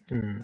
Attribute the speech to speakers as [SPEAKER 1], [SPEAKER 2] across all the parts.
[SPEAKER 1] Hmm.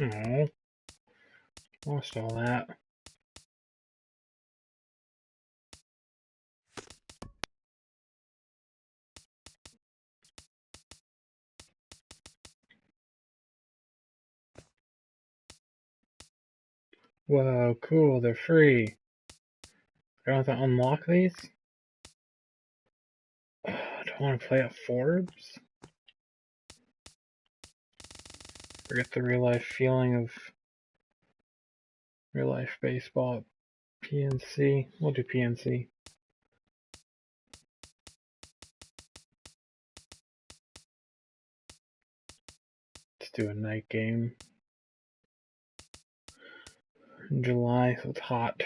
[SPEAKER 1] Oh, lost all that. Whoa, cool, they're free. I don't have to unlock these? I don't want to play at Forbes? Forget the real life feeling of real life baseball. PNC. We'll do PNC. Let's do a night game. In July, so it's hot.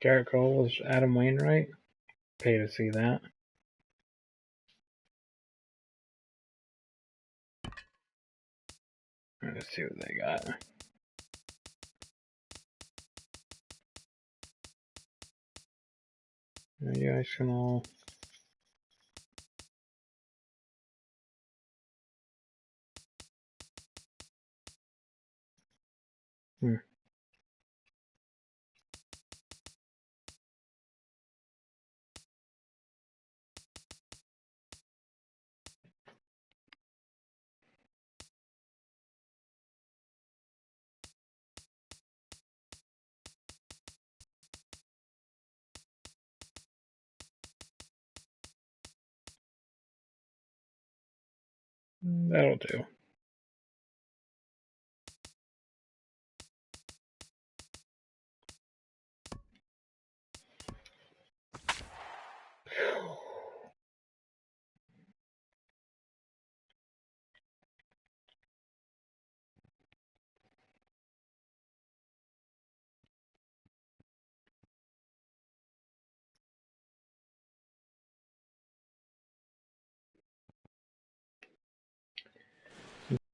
[SPEAKER 1] Garrett Cole is Adam Wainwright. Pay to see that. Let's see what they got. You guys can all. That'll do.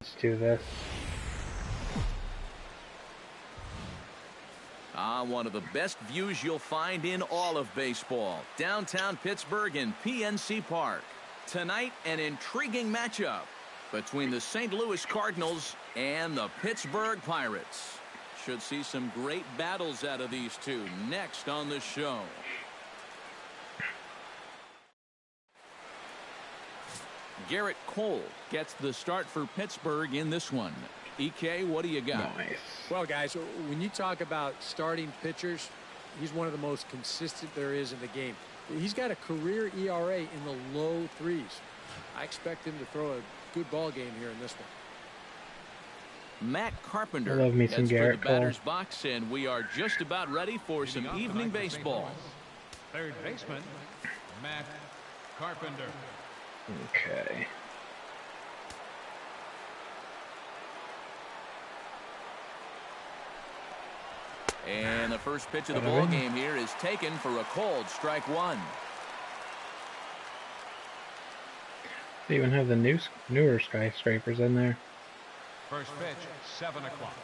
[SPEAKER 1] Let's do this.
[SPEAKER 2] One of the best views you'll find in all of baseball. Downtown Pittsburgh in PNC Park. Tonight, an intriguing matchup between the St. Louis Cardinals and the Pittsburgh Pirates. Should see some great battles out of these two next on the show. Garrett Cole gets the start for Pittsburgh in this one. EK, what do you got?
[SPEAKER 1] Nice.
[SPEAKER 3] Well, guys, when you talk about starting pitchers, he's one of the most consistent there is in the game. He's got a career ERA in the low threes. I expect him to throw a good ball game here in this one.
[SPEAKER 2] Matt Carpenter
[SPEAKER 1] I love me some Garrett
[SPEAKER 2] for the batter's box, and we are just about ready for some evening baseball.
[SPEAKER 4] Third baseman, Matt Carpenter.
[SPEAKER 1] Okay.
[SPEAKER 2] And the first pitch of the ball game here is taken for a cold strike one.
[SPEAKER 1] They even have the newer skyscrapers in there.
[SPEAKER 4] First pitch, 7 o'clock.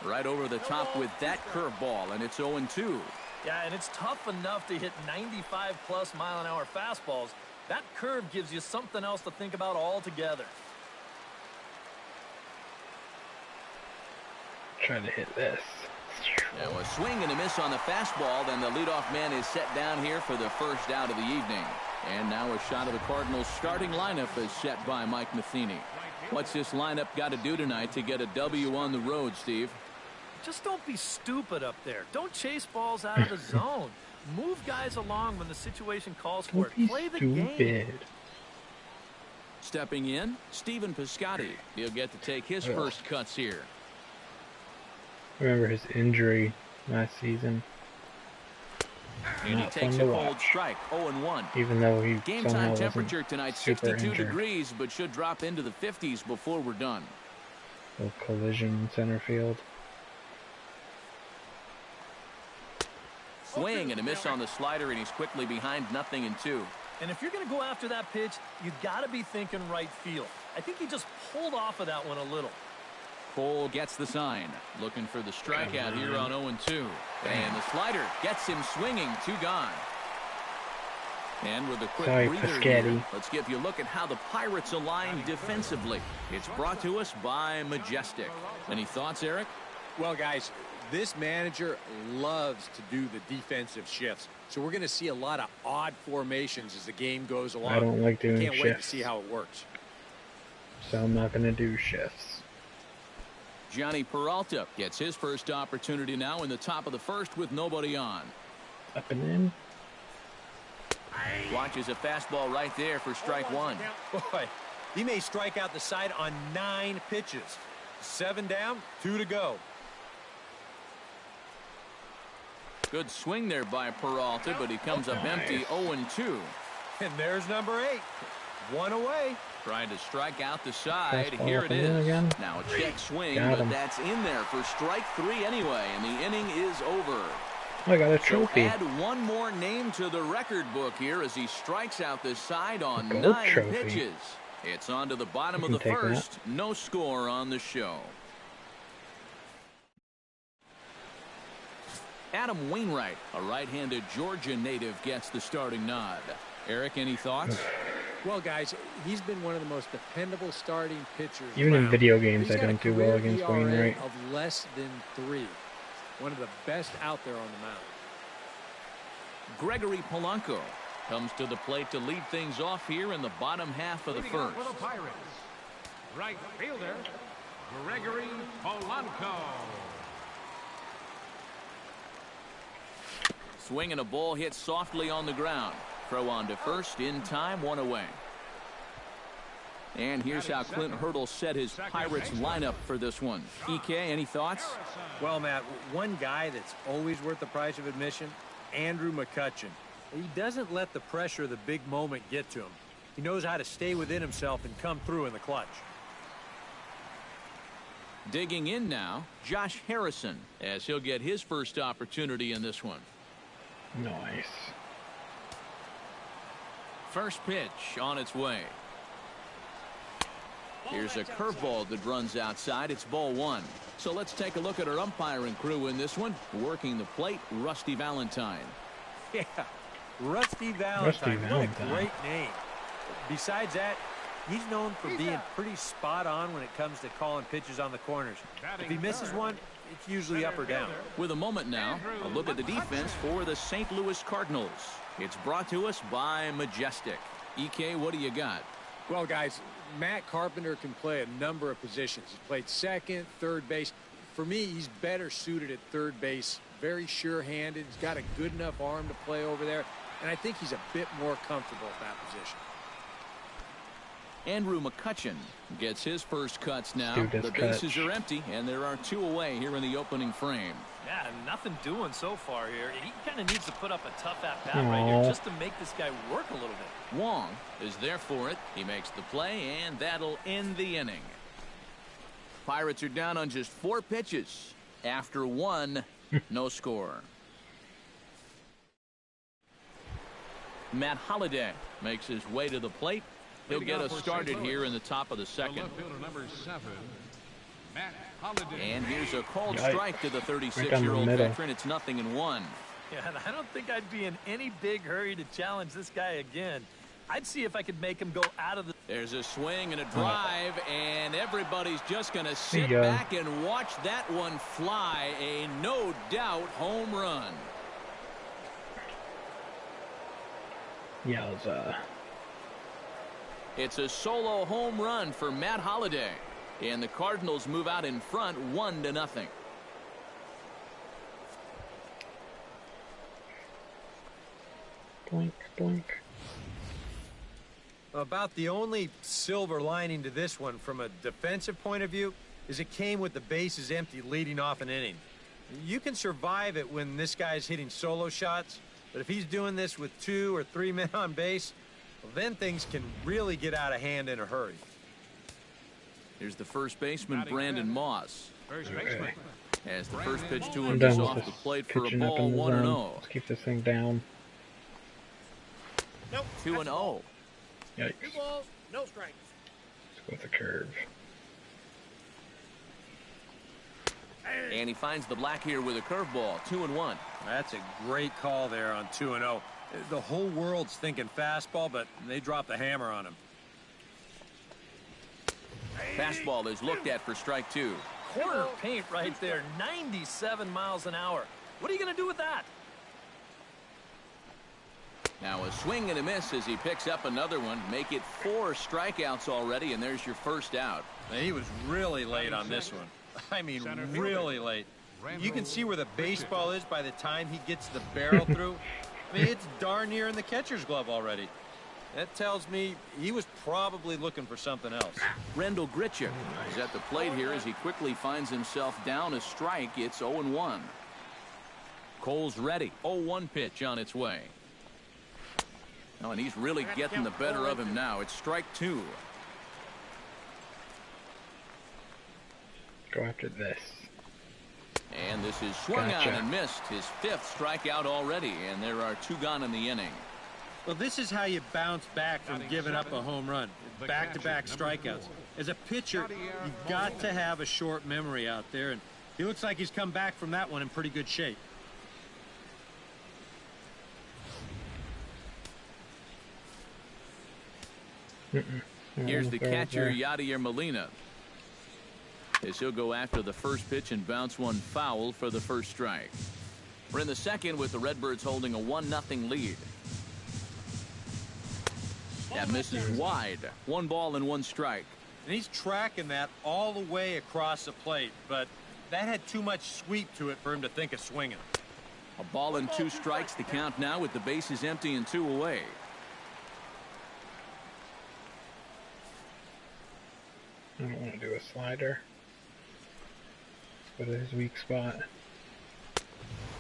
[SPEAKER 2] Right over the top with that curveball, and it's 0-2.
[SPEAKER 5] Yeah, and it's tough enough to hit 95-plus mile-an-hour fastballs. That curve gives you something else to think about altogether.
[SPEAKER 1] Try to hit this.
[SPEAKER 2] Now a swing and a miss on the fastball. Then the leadoff man is set down here for the first out of the evening. And now a shot of the Cardinals starting lineup is set by Mike Matheny. What's this lineup got to do tonight to get a W on the road, Steve?
[SPEAKER 5] Just don't be stupid up there. Don't chase balls out of the zone. Move guys along when the situation calls for it. Play the game.
[SPEAKER 2] Stepping in, Stephen Piscotty. He'll get to take his first cuts here.
[SPEAKER 1] Remember his injury last season.
[SPEAKER 2] And he takes a cold strike, 0-1.
[SPEAKER 1] Even though he
[SPEAKER 2] game time temperature tonight, 62 degrees, but should drop into the 50s before we're done.
[SPEAKER 1] A collision in center field.
[SPEAKER 2] Swing and a miss on the slider, and he's quickly behind 0-2.
[SPEAKER 5] And if you're going to go after that pitch, you got to be thinking right field. I think he just pulled off of that one a little.
[SPEAKER 2] Cole gets the sign, looking for the strikeout here on 0-2. And the slider gets him swinging, 2 gone. And with a quick breather here, let's give you a look at how the Pirates align defensively. It's brought to us by Majestic. Any thoughts, Eric?
[SPEAKER 3] Well, guys, this manager loves to do the defensive shifts. So we're going to see a lot of odd formations as the game goes along.
[SPEAKER 1] I don't like doing shifts.
[SPEAKER 3] Can't wait to see how it works.
[SPEAKER 1] So I'm not going to do shifts.
[SPEAKER 2] Johnny Peralta gets his first opportunity now in the top of the first with nobody on.
[SPEAKER 1] Up and in.
[SPEAKER 2] Watches a fastball right there for strike 1.
[SPEAKER 3] Boy, he may strike out the side on 9 pitches. 7 down, 2 to go.
[SPEAKER 2] Good swing there by Peralta, but he comes up empty, 0-2.
[SPEAKER 3] And there's number 8. 1 away.
[SPEAKER 2] Trying to strike out the side.
[SPEAKER 1] Fastball
[SPEAKER 2] Here it is.
[SPEAKER 1] again.
[SPEAKER 2] Now a check swing, but that's in there for strike 3 anyway, and the inning is over.
[SPEAKER 1] I got a trophy.
[SPEAKER 2] So add one more name to the record book here as he strikes out the side on 9 pitches. It's on to the bottom of the first. No score on the show. Adam Wainwright, a right-handed Georgia native, gets the starting nod. Eric, any thoughts?
[SPEAKER 3] Well, guys, he's been one of the most dependable starting pitchers.
[SPEAKER 1] Even in video games, I don't do well against Wainwright.
[SPEAKER 3] Of less than 3. One of the best out there on the mound.
[SPEAKER 2] Gregory Polanco comes to the plate to lead things off here in the bottom half of the first.
[SPEAKER 4] For the Pirates, right fielder, Gregory Polanco.
[SPEAKER 2] Swing and a ball hit softly on the ground. Throw on to first in time, 1 away. And here's how Clint Hurdle set his Pirates lineup for this one. EK, any thoughts?
[SPEAKER 3] Well, Matt, one guy that's always worth the price of admission, Andrew McCutchen. He doesn't let the pressure of the big moment get to him. He knows how to stay within himself and come through in the clutch.
[SPEAKER 2] Digging in now, Josh Harrison, as he'll get his first opportunity in this one.
[SPEAKER 1] Nice.
[SPEAKER 2] First pitch on its way. Here's a curveball that runs outside. It's ball 1. So let's take a look at our umpiring crew in this one. Working the plate, Rusty Valentine.
[SPEAKER 3] Yeah, Rusty Valentine. What a great name. Besides that, he's known for being pretty spot on when it comes to calling pitches on the corners. If he misses one, it's usually up or down.
[SPEAKER 2] With a moment now, a look at the defense for the St. Louis Cardinals. It's brought to us by Majestic. EK, what do you got?
[SPEAKER 3] Well, guys, Matt Carpenter can play a number of positions. He's played second, third base. For me, he's better suited at third base. Very sure-handed. He's got a good enough arm to play over there. And I think he's a bit more comfortable at that position.
[SPEAKER 2] Andrew McCutchen gets his first cuts now. The bases are empty, and there are 2 away here in the opening frame.
[SPEAKER 5] Yeah, nothing doing so far here. He kind of needs to put up a tough at-bat right here just to make this guy work a little bit.
[SPEAKER 2] Wong is there for it. He makes the play, and that'll end the inning. Pirates are down on just 4 pitches. After 1, no score. Matt Holliday makes his way to the plate. He'll get us started here in the top of the second.
[SPEAKER 4] Number 7, Matt Holliday.
[SPEAKER 2] And here's a called strike to the 36-year-old veteran. It's 0-1.
[SPEAKER 5] Yeah, and I don't think I'd be in any big hurry to challenge this guy again. I'd see if I could make him go out of the...
[SPEAKER 2] There's a swing and a drive, and everybody's just going to sit back and watch that one fly. A no-doubt home run.
[SPEAKER 1] Yowza.
[SPEAKER 2] It's a solo home run for Matt Holliday, and the Cardinals move out in front 1-0.
[SPEAKER 1] Blink, blink.
[SPEAKER 3] About the only silver lining to this one from a defensive point of view is it came with the bases empty leading off an inning. You can survive it when this guy's hitting solo shots, but if he's doing this with 2 or 3 men on base, well, then things can really get out of hand in a hurry.
[SPEAKER 2] Here's the first baseman, Brandon Moss.
[SPEAKER 4] First baseman.
[SPEAKER 2] As the first pitch to
[SPEAKER 1] I'm
[SPEAKER 2] him
[SPEAKER 1] done
[SPEAKER 2] is
[SPEAKER 1] with
[SPEAKER 2] off
[SPEAKER 1] this
[SPEAKER 2] the plate for a
[SPEAKER 1] pitching up
[SPEAKER 2] ball,
[SPEAKER 1] in the
[SPEAKER 2] 1-0.
[SPEAKER 1] zone. Let's keep this thing down.
[SPEAKER 5] Nope.
[SPEAKER 2] 2-0.
[SPEAKER 1] Yikes.
[SPEAKER 5] 2 balls, no strikes.
[SPEAKER 1] Let's go with the curve.
[SPEAKER 2] And he finds the black here with a curveball, 2-1.
[SPEAKER 3] That's a great call there on 2-0. The whole world's thinking fastball, but they dropped the hammer on him.
[SPEAKER 2] Fastball is looked at for strike 2.
[SPEAKER 5] Corner paint right there, 97 miles an hour. What are you going to do with that?
[SPEAKER 2] Now a swing and a miss as he picks up another one. Make it 4 strikeouts already, and there's your first out.
[SPEAKER 3] He was really late on this one. I mean, really late. You can see where the baseball is by the time he gets the barrel through. I mean, it's darn near in the catcher's glove already. That tells me he was probably looking for something else.
[SPEAKER 2] Rendell Grichuk is at the plate here as he quickly finds himself down a strike. It's 0-1. Cole's ready. 0-1 pitch on its way. Oh, and he's really getting the better of him now. It's strike 2.
[SPEAKER 1] Go after this.
[SPEAKER 2] And this is swung on and missed. His 5th strikeout already, and there are 2 gone in the inning.
[SPEAKER 3] Well, this is how you bounce back from giving up a home run. Back-to-back strikeouts. As a pitcher, you've got to have a short memory out there, and he looks like he's come back from that one in pretty good shape.
[SPEAKER 2] Here's the catcher, Yadier Molina. As he'll go after the first pitch and bounce one foul for the first strike. We're in the second with the Redbirds holding a 1-0 lead. That misses wide. 1 ball and 1 strike.
[SPEAKER 3] And he's tracking that all the way across the plate, but that had too much sweep to it for him to think of swinging.
[SPEAKER 2] A ball and 2 strikes to count now with the bases empty and 2 away.
[SPEAKER 1] I don't want to do a slider. Go to his weak spot.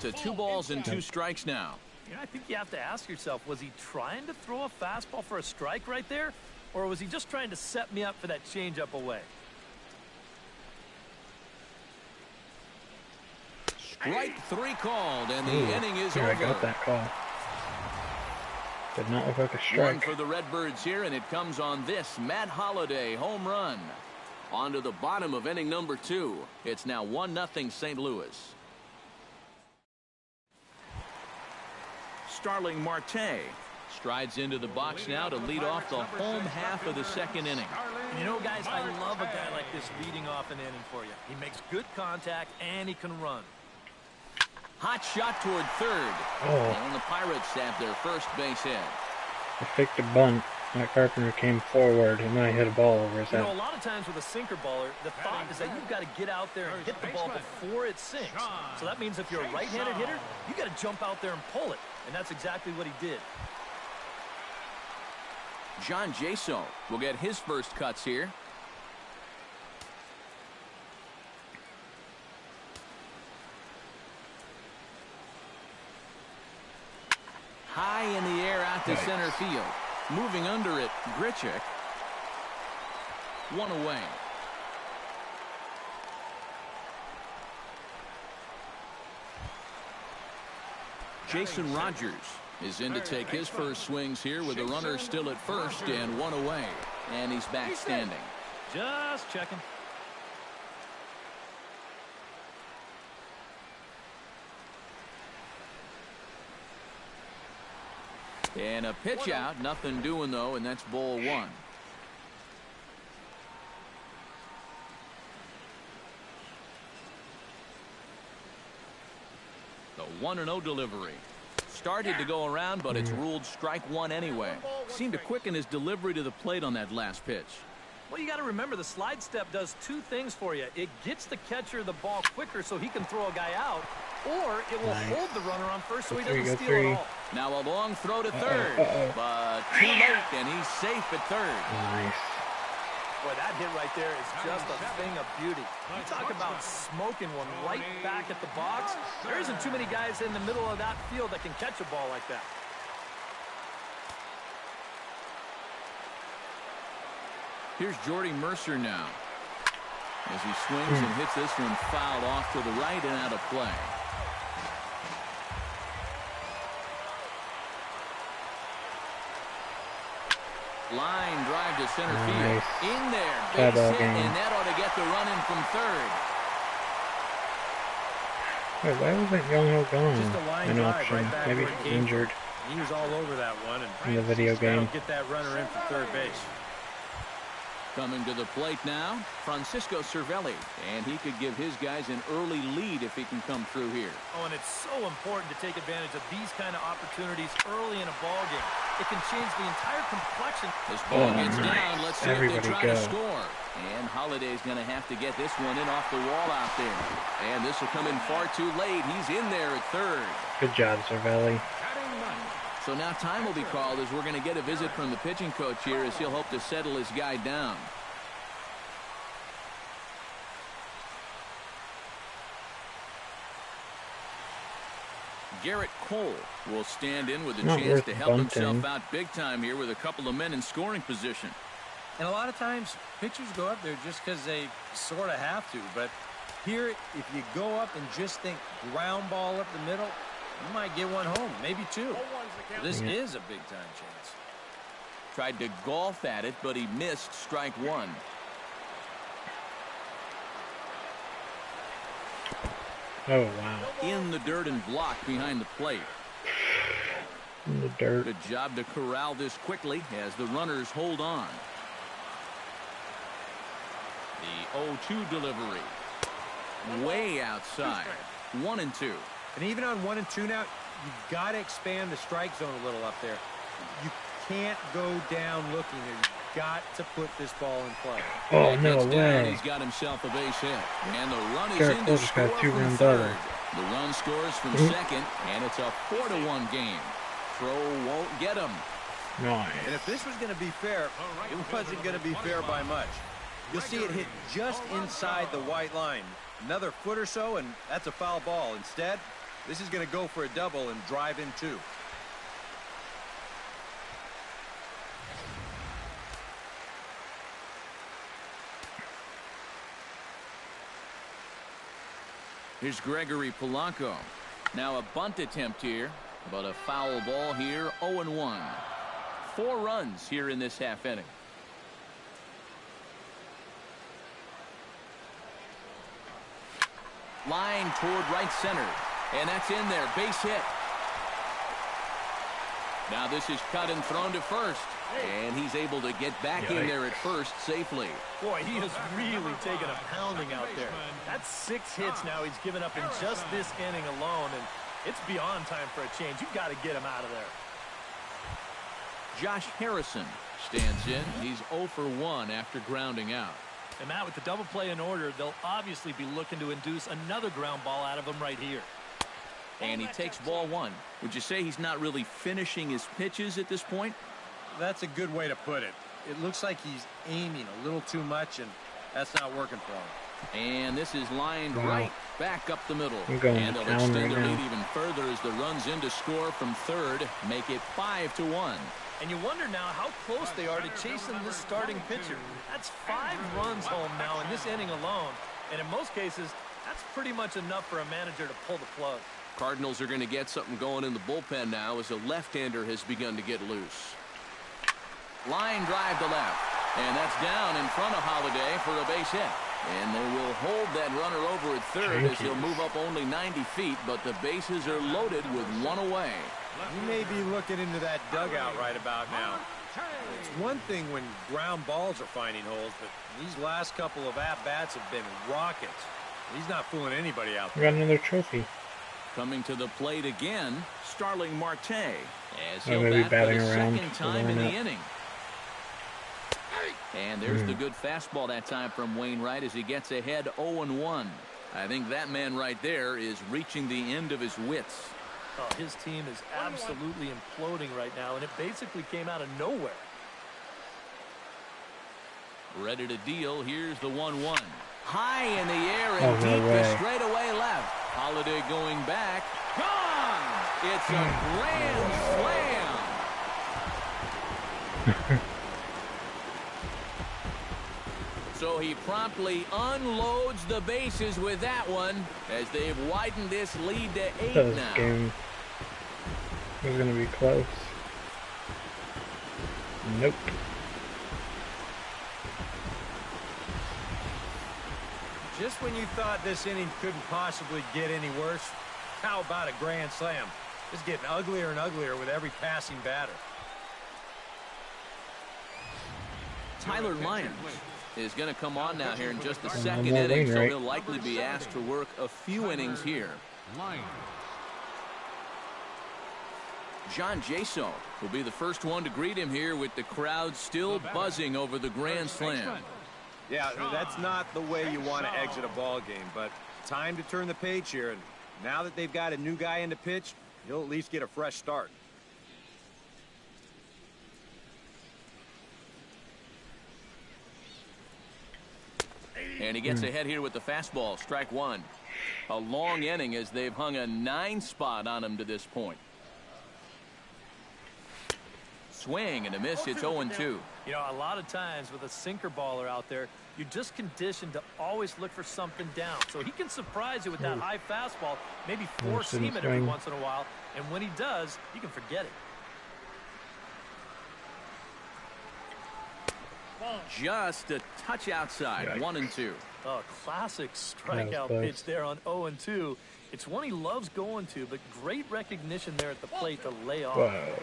[SPEAKER 2] To 2 balls and 2 strikes now.
[SPEAKER 5] You know, I think you have to ask yourself, was he trying to throw a fastball for a strike right there? Or was he just trying to set me up for that changeup away?
[SPEAKER 2] Strike 3 called, and the inning is over.
[SPEAKER 1] I got that call. Did not look like a strike.
[SPEAKER 2] 1 for the Redbirds here, and it comes on this Matt Holliday home run. On to the bottom of inning number 2. It's now 1-0 St. Louis. Starling Marte strides into the box now to lead off the home half of the second inning.
[SPEAKER 5] And you know, guys, I love a guy like this leading off an inning for you. He makes good contact, and he can run.
[SPEAKER 2] Hot shot toward third. And the Pirates have their first base hit.
[SPEAKER 1] I faked a bunt. Matt Carpenter came forward. He might hit a ball over his head.
[SPEAKER 5] You know, a lot of times with a sinker baller, the thought is that you've got to get out there and hit the ball before it sinks. So that means if you're a right-handed hitter, you got to jump out there and pull it. And that's exactly what he did.
[SPEAKER 2] John Jaso will get his first cuts here. High in the air out to center field. Moving under it, Grichuk. 1 away. Jason Rogers is in to take his first swings here with the runner still at first and 1 away. And he's back standing.
[SPEAKER 5] Just checking.
[SPEAKER 2] And a pitch out, nothing doing though, and that's ball one. The 1-0 delivery. Started to go around, but it's ruled strike one anyway. Seemed to quicken his delivery to the plate on that last pitch.
[SPEAKER 5] Well, you got to remember the slide step does two things for you. It gets the catcher the ball quicker so he can throw a guy out, or it will hold the runner on first so he doesn't steal it all.
[SPEAKER 2] Now a long throw to third, but too late, and he's safe at third.
[SPEAKER 1] Nice.
[SPEAKER 5] Boy, that hit right there is just a thing of beauty. You talk about smoking one right back at the box. There isn't too many guys in the middle of that field that can catch a ball like that.
[SPEAKER 2] Here's Jordy Mercer now, as he swings and hits this one fouled off to the right and out of play. Line drive to center field. In there, base hit, and that ought to get the run in from third.
[SPEAKER 1] Wait, why wasn't Young-Ho gone?
[SPEAKER 3] Just a line
[SPEAKER 1] An
[SPEAKER 3] drive
[SPEAKER 1] option.
[SPEAKER 3] right back
[SPEAKER 1] Maybe
[SPEAKER 3] where he
[SPEAKER 1] he's
[SPEAKER 3] came
[SPEAKER 1] injured
[SPEAKER 3] from. He was all over that one, and
[SPEAKER 1] in the video game.
[SPEAKER 3] get that runner in for third base.
[SPEAKER 2] Coming to the plate now, Francisco Cervelli, and he could give his guys an early lead if he can come through here.
[SPEAKER 5] Oh, and it's so important to take advantage of these kind of opportunities early in a ball game. It can change the entire complexion.
[SPEAKER 2] This ball gets
[SPEAKER 1] nice.
[SPEAKER 2] down. Let's see
[SPEAKER 1] Everybody
[SPEAKER 2] if they try
[SPEAKER 1] go.
[SPEAKER 2] to score. And Holiday's going to have to get this one in off the wall out there. And this will come in far too late. He's in there at third.
[SPEAKER 1] Good job, Cervelli.
[SPEAKER 2] So now time will be called as we're going to get a visit from the pitching coach here as he'll hope to settle his guy down. Garrett Cole will stand in with a chance to help himself out big time here with a couple of men in scoring position.
[SPEAKER 3] And a lot of times, pitchers go up there just because they sort of have to. But here, if you go up and just think ground ball up the middle, you might get one home, maybe two. This is a big-time chance.
[SPEAKER 2] Tried to golf at it, but he missed strike one.
[SPEAKER 1] Oh, wow.
[SPEAKER 2] In the dirt and blocked behind the plate.
[SPEAKER 1] In the dirt.
[SPEAKER 2] Good job to corral this quickly as the runners hold on. The 0-2 delivery. Way outside. 1-2.
[SPEAKER 3] And even on 1 and 2 now, you've got to expand the strike zone a little up there. You can't go down looking there. You've got to put this ball in play.
[SPEAKER 1] Oh, no way.
[SPEAKER 2] He's got himself a base hit. And the run is
[SPEAKER 1] Garrett
[SPEAKER 2] in
[SPEAKER 1] Cole
[SPEAKER 2] to
[SPEAKER 1] just
[SPEAKER 2] score
[SPEAKER 1] got a
[SPEAKER 2] from
[SPEAKER 1] two-run
[SPEAKER 2] third.
[SPEAKER 1] double.
[SPEAKER 2] The run scores from second, and it's a 4-1 game. Throw won't get him.
[SPEAKER 1] Nice.
[SPEAKER 6] And if this was going to be fair, it wasn't going to be fair by much. You'll see it hit just inside the white line. Another foot or so, and that's a foul ball. Instead, this is going to go for a double and drive in two.
[SPEAKER 2] Here's Gregory Polanco. Now a bunt attempt here, but a foul ball here, 0-1. 4 runs here in this half inning. Line toward right center, and that's in there, base hit. Now this is cut and thrown to first, and he's able to get back in there at first safely.
[SPEAKER 5] Boy, he has really taken a pounding out there. That's 6 hits now he's given up in just this inning alone, and it's beyond time for a change. You've got to get him out of there.
[SPEAKER 2] Josh Harrison stands in. He's 0 for 1 after grounding out.
[SPEAKER 5] And Matt, with the double play in order, they'll obviously be looking to induce another ground ball out of him right here.
[SPEAKER 2] And he takes ball 1. Would you say he's not really finishing his pitches at this point?
[SPEAKER 6] That's a good way to put it. It looks like he's aiming a little too much, and that's not working for him.
[SPEAKER 2] And this is lined right back up the middle.
[SPEAKER 1] I'm going
[SPEAKER 2] And they'll
[SPEAKER 1] down
[SPEAKER 2] extend
[SPEAKER 1] right
[SPEAKER 2] their lead
[SPEAKER 1] now.
[SPEAKER 2] even further as the runs in to score from third, make it 5-1.
[SPEAKER 5] And you wonder now how close they are to chasing this starting pitcher. That's 5 runs home now in this inning alone. And in most cases, that's pretty much enough for a manager to pull the plug.
[SPEAKER 2] Cardinals are going to get something going in the bullpen now as a left-hander has begun to get loose. Line drive to left. And that's down in front of Holiday for a base hit. And they will hold that runner over at third as he'll move up only 90 feet, but the bases are loaded with 1 away.
[SPEAKER 6] You may be looking into that dugout right about now. It's one thing when ground balls are finding holes, but these last couple of at-bats have been rockets. He's not fooling anybody out
[SPEAKER 1] We
[SPEAKER 6] there.
[SPEAKER 1] got another trophy.
[SPEAKER 2] Coming to the plate again, Starling Marte, as
[SPEAKER 1] I'm
[SPEAKER 2] he'll
[SPEAKER 1] gonna be
[SPEAKER 2] bat for
[SPEAKER 1] batting
[SPEAKER 2] the
[SPEAKER 1] around
[SPEAKER 2] second
[SPEAKER 1] for
[SPEAKER 2] time in the
[SPEAKER 1] lineup.
[SPEAKER 2] inning. And there's the good fastball that time from Wainwright as he gets ahead 0-1. I think that man right there is reaching the end of his wits.
[SPEAKER 5] Oh, his team is absolutely imploding right now, and it basically came out of nowhere.
[SPEAKER 2] Ready to deal. Here's the 1-1. High in the air and
[SPEAKER 1] Oh, no
[SPEAKER 2] deep
[SPEAKER 1] way.
[SPEAKER 2] to straightaway left. Holiday going back. Gone! It's a grand slam. So he promptly unloads the bases with that one as they've widened this lead to 8
[SPEAKER 1] This
[SPEAKER 2] now.
[SPEAKER 1] game was gonna be close. Nope.
[SPEAKER 6] Just when you thought this inning couldn't possibly get any worse, how about a grand slam? It's getting uglier and uglier with every passing batter.
[SPEAKER 2] Tyler Lyons is going to come on now here in just the
[SPEAKER 1] And
[SPEAKER 2] second
[SPEAKER 1] more
[SPEAKER 2] inning, so
[SPEAKER 1] Wainwright.
[SPEAKER 2] he'll likely be asked to work a few innings here.
[SPEAKER 4] Line.
[SPEAKER 2] John Jaso will be the first one to greet him here with the crowd still buzzing over the grand slam.
[SPEAKER 6] Yeah, that's not the way you want to exit a ball game, but time to turn the page here. And now that they've got a new guy in the pitch, he'll at least get a fresh start.
[SPEAKER 2] And he gets ahead here with the fastball, strike one. A long inning as they've hung a 9 spot on him to this point. Swing and a miss. It's 0-2.
[SPEAKER 5] You know, a lot of times with a sinker baller out there, you're just conditioned to always look for something down. So he can surprise you with that high fastball, maybe four seam it every
[SPEAKER 1] swing.
[SPEAKER 5] once in a while. And when he does, you can forget it.
[SPEAKER 2] Just a touch outside.
[SPEAKER 1] Yikes.
[SPEAKER 2] 1-2.
[SPEAKER 5] Oh, classic strikeout
[SPEAKER 1] close.
[SPEAKER 5] pitch there on 0-2. It's one he loves going to, but great recognition there at the plate to lay off.
[SPEAKER 1] Whoa.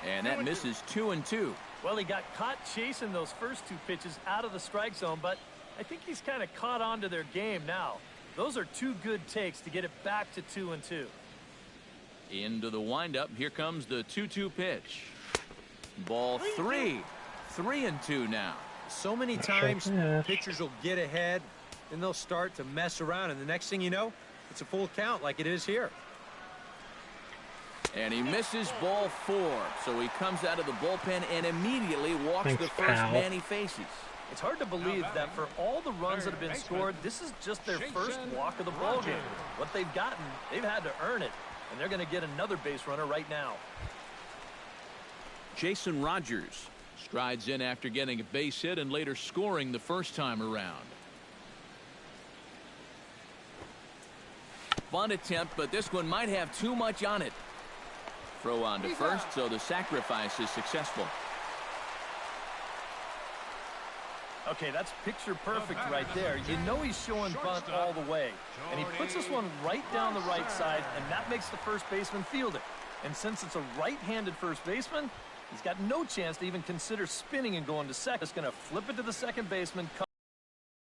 [SPEAKER 2] And that misses 2-2.
[SPEAKER 5] Well, he got caught chasing those first two pitches out of the strike zone, but I think he's kind of caught on to their game now. Those are two good takes to get it back to 2-2.
[SPEAKER 2] Into the windup. Here comes the 2-2 pitch. Ball 3. 3-2 now.
[SPEAKER 6] So many
[SPEAKER 1] Not
[SPEAKER 6] times
[SPEAKER 1] sure pitch.
[SPEAKER 6] pitchers will get ahead, and they'll start to mess around, and the next thing you know, it's a full count like it is here.
[SPEAKER 2] And he misses ball 4. So he comes out of the bullpen and immediately walks
[SPEAKER 1] Thanks,
[SPEAKER 2] the first
[SPEAKER 1] pal.
[SPEAKER 2] man he faces.
[SPEAKER 5] It's hard to believe that for all the runs that have been scored, this is just their first walk of the ball game. What they've gotten, they've had to earn it, and they're going to get another base runner right now.
[SPEAKER 2] Jason Rogers strides in after getting a base hit and later scoring the first time around. Bunt attempt, but this one might have too much on it. Throw on to first, so the sacrifice is successful.
[SPEAKER 5] Okay, that's picture perfect right there. You know he's showing bunt all the way. And he puts this one right down the right side, and that makes the first baseman field it. And since it's a right-handed first baseman, he's got no chance to even consider spinning and going to second. He's going to flip it to the second baseman,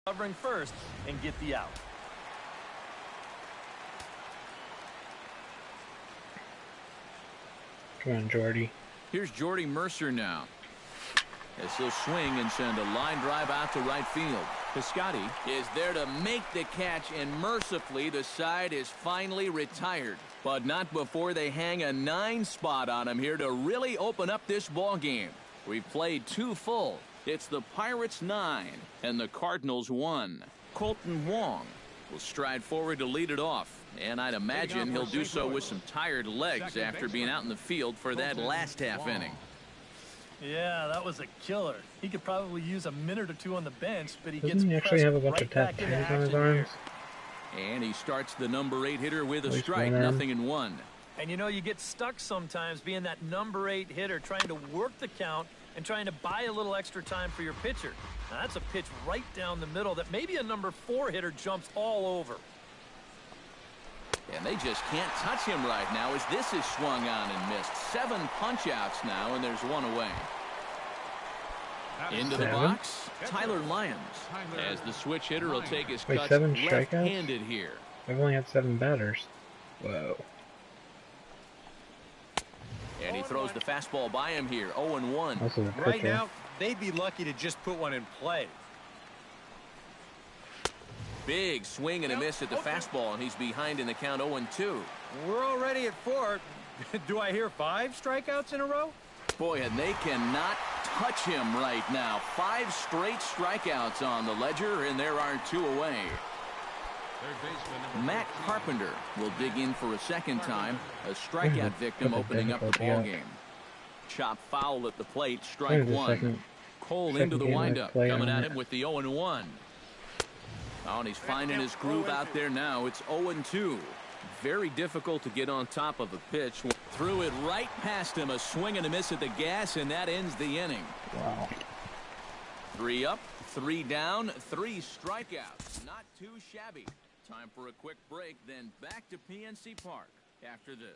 [SPEAKER 5] covering first, and get the out.
[SPEAKER 1] Come on, Jordy.
[SPEAKER 2] Here's Jordy Mercer now, as he'll swing and send a line drive out to right field. Piscotty is there to make the catch, and mercifully the side is finally retired. But not before they hang a 9 spot on him here to really open up this ball game. We've played 2 full. It's the Pirates 9 and the Cardinals 1. Colton Wong will stride forward to lead it off. And I'd imagine he'll do so with some tired legs after being out in the field for that last half inning.
[SPEAKER 5] Yeah, that was a killer. He could probably use a minute or two on the bench, but he
[SPEAKER 1] Doesn't
[SPEAKER 5] gets
[SPEAKER 1] he actually
[SPEAKER 5] pressed
[SPEAKER 1] have a bunch
[SPEAKER 5] right
[SPEAKER 1] of
[SPEAKER 5] back into
[SPEAKER 1] tattoos on his
[SPEAKER 5] action here.
[SPEAKER 1] arms?
[SPEAKER 2] And he starts the number 8 hitter with a
[SPEAKER 1] At least
[SPEAKER 2] strike,
[SPEAKER 1] one arm.
[SPEAKER 2] 0-1.
[SPEAKER 5] And you know, you get stuck sometimes being that number 8 hitter, trying to work the count and trying to buy a little extra time for your pitcher. Now, that's a pitch right down the middle that maybe a number 4 hitter jumps all over.
[SPEAKER 2] And they just can't touch him right now as this is swung on and missed. 7 punch-outs now, and there's 1 away. Into the box, Tyler Lyons. As the switch hitter will take his cuts
[SPEAKER 1] 7 strikeouts?
[SPEAKER 2] left-handed here.
[SPEAKER 1] I've only had 7 batters. Whoa.
[SPEAKER 2] And he throws the fastball by him here, 0-1.
[SPEAKER 6] Right now, they'd be lucky to just put one in play.
[SPEAKER 2] Big swing and a miss at the fastball, and he's behind in the count 0-2.
[SPEAKER 6] We're already at 4. Do I hear 5 strikeouts in a row?
[SPEAKER 2] Boy, and they cannot touch him right now. 5 straight strikeouts on the ledger, and there are 2 away. Matt Carpenter will dig in for a second time. A strikeout victim opening up the ballgame. Chop foul at the plate, strike 1. Cole into the windup, coming at him with the 0-1. Oh, and he's finding his groove out there now. It's 0-2. Very difficult to get on top of a pitch. Threw it right past him. A swing and a miss at the gas, and that ends the inning.
[SPEAKER 1] Wow.
[SPEAKER 2] 3 up, 3 down, 3 strikeouts. Not too shabby. Time for a quick break, then back to PNC Park after this.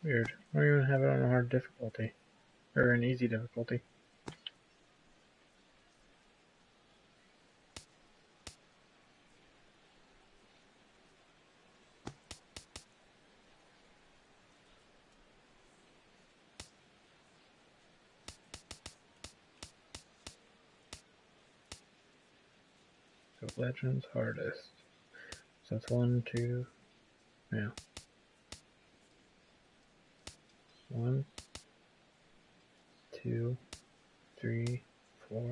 [SPEAKER 1] Weird. I don't even have it on a hard difficulty. Or an easy difficulty. So Legends hardest. So it's 1, 2, yeah. 1, 2, 3, 4,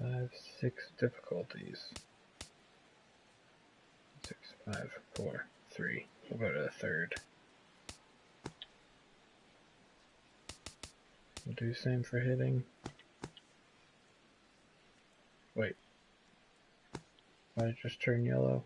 [SPEAKER 1] 5, 6 difficulties. 6, 5, 4, 3. We'll go to the third. We'll do same for hitting. Wait. Why did it just turn yellow?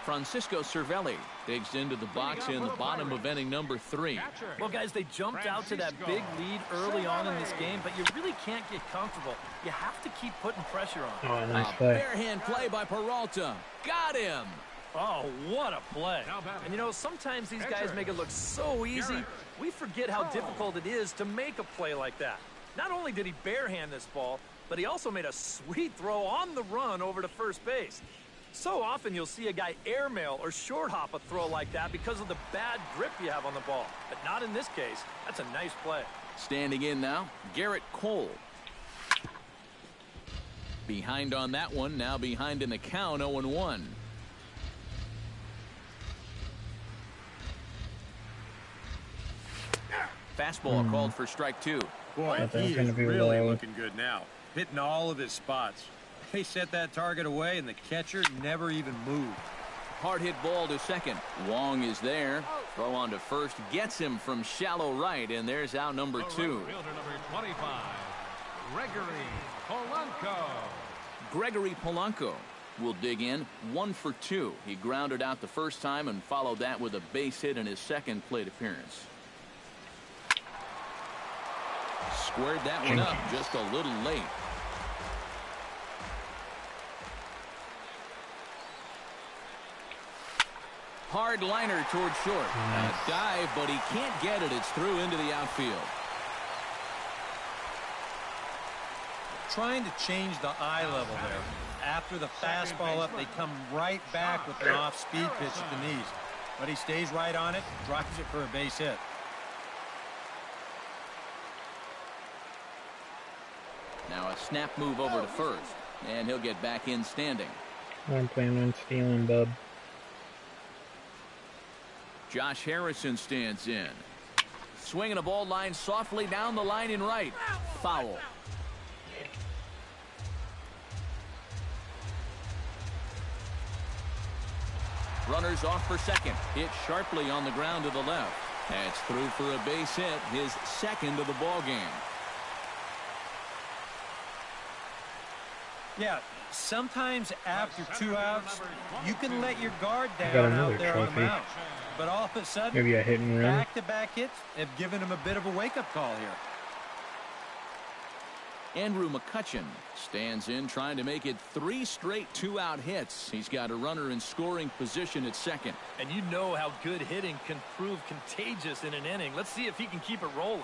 [SPEAKER 2] Francisco Cervelli digs into the box in the bottom of inning number 3.
[SPEAKER 5] Well, guys, they jumped out to that big lead early on in this game, but you really can't get comfortable. You have to keep putting pressure on.
[SPEAKER 1] Oh, nice
[SPEAKER 2] A
[SPEAKER 1] play.
[SPEAKER 2] barehand play by Peralta. Got him.
[SPEAKER 5] Oh, what a play. And, you know, sometimes these guys make it look so easy, we forget how difficult it is to make a play like that. Not only did he barehand this ball, but he also made a sweet throw on the run over to first base. So often you'll see a guy airmail or short hop a throw like that because of the bad grip you have on the ball. But not in this case. That's a nice play.
[SPEAKER 2] Standing in now, Garrett Cole. Behind on that one, now behind in the count, 0-1. Fastball called for strike 2.
[SPEAKER 6] Boy, he is really looking good now. Hitting all of his spots. They set that target away, and the catcher never even moved.
[SPEAKER 2] Hard hit ball to second. Wong is there. Throw on to first. Gets him from shallow right, and there's out number 2.
[SPEAKER 4] Fielder number 25, Gregory Polanco.
[SPEAKER 2] Gregory Polanco will dig in 1 for 2. He grounded out the first time and followed that with a base hit in his second plate appearance. Squared that one up just a little late. Hard liner toward short. A dive, but he can't get it. It's through into the outfield.
[SPEAKER 6] Trying to change the eye level there. After the fastball up, they come right back with an off-speed pitch at the knees. But he stays right on it, drives it for a base hit.
[SPEAKER 2] Now a snap move over to first, and he'll get back in standing.
[SPEAKER 1] I'm planning on stealing, bub.
[SPEAKER 2] Josh Harrison stands in. Swinging a ball line softly down the line in right. Foul. Runners off for second. Hit sharply on the ground to the left. That's through for a base hit, his second of the ball game.
[SPEAKER 6] Yeah, sometimes after 2 outs, you can let your guard down out there on the mound. But all of a sudden,
[SPEAKER 1] maybe a hit and run.
[SPEAKER 6] Back-to-back hits have given him a bit of a wake-up call here.
[SPEAKER 2] Andrew McCutchen stands in trying to make it 3 straight 2-out hits. He's got a runner in scoring position at second.
[SPEAKER 5] And you know how good hitting can prove contagious in an inning. Let's see if he can keep it rolling.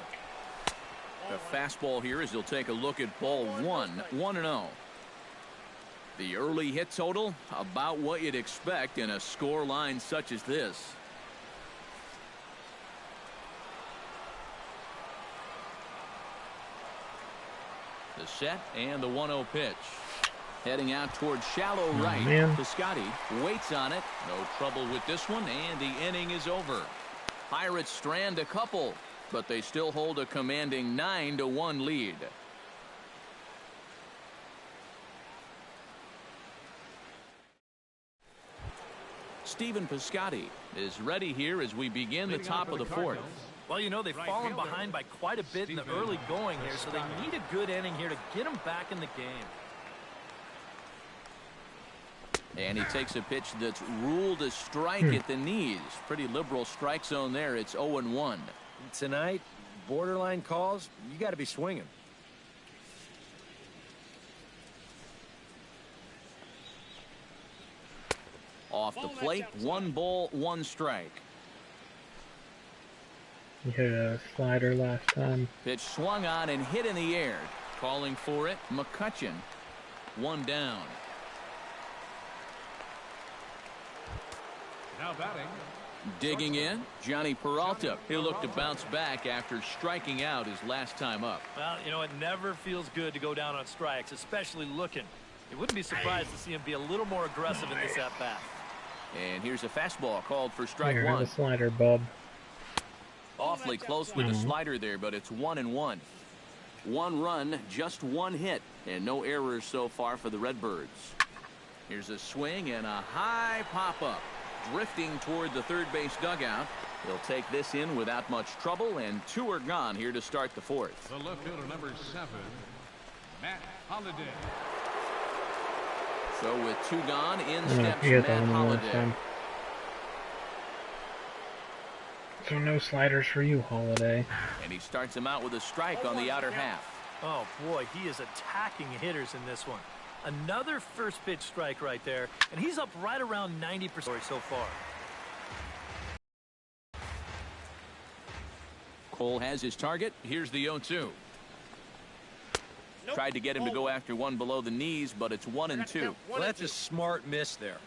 [SPEAKER 2] A fastball here as he'll take a look at ball 1, 1-0. The early hit total, about what you'd expect in a score line such as this. The set and the 1-0 pitch. Heading out towards shallow right. Piscotty waits on it. No trouble with this one, and the inning is over. Pirates strand a couple, but they still hold a commanding 9-1 lead. Stephen Piscotty is ready here as we begin the top of the fourth.
[SPEAKER 5] Well, you know, they've fallen behind by quite a bit in the early going here, so they need a good inning here to get them back in the game.
[SPEAKER 2] And he takes a pitch that's ruled a strike at the knees. Pretty liberal strike zone there. It's 0-1.
[SPEAKER 6] Tonight, borderline calls, you got to be swinging.
[SPEAKER 2] Off the plate, 1 ball, 1 strike.
[SPEAKER 1] He hit a slider last time.
[SPEAKER 2] Pitch swung on and hit in the air. Calling for it, McCutchen. 1 down.
[SPEAKER 4] Now batting.
[SPEAKER 2] Digging in, Johnny Peralta. He'll look to bounce back after striking out his last time up.
[SPEAKER 5] Well, you know, it never feels good to go down on strikes, especially looking. You wouldn't be surprised to see him be a little more aggressive in this at-bat.
[SPEAKER 2] And here's a fastball called for strike
[SPEAKER 1] Here,
[SPEAKER 2] 1.
[SPEAKER 1] the slider, bub.
[SPEAKER 2] Awfully close with the slider there, but it's 1-1. 1 run, just 1 hit, and no errors so far for the Redbirds. Here's a swing and a high pop-up. Drifting toward the third base dugout. He'll take this in without much trouble, and 2 are gone here to start the fourth.
[SPEAKER 4] The left fielder, number 7, Matt Holliday.
[SPEAKER 2] So with 2 gone, in steps
[SPEAKER 1] He got
[SPEAKER 2] Matt
[SPEAKER 1] the
[SPEAKER 2] Holliday.
[SPEAKER 1] So no sliders for you, Holiday.
[SPEAKER 2] And he starts him out with a strike on the outer half.
[SPEAKER 5] Oh, boy, he is attacking hitters in this one. Another first pitch strike right there, and he's up right around 90% so far.
[SPEAKER 2] Cole has his target. Here's the 0-2. Tried to get him to go after one below the knees, but it's 1-2.
[SPEAKER 6] Well, that's a smart miss there.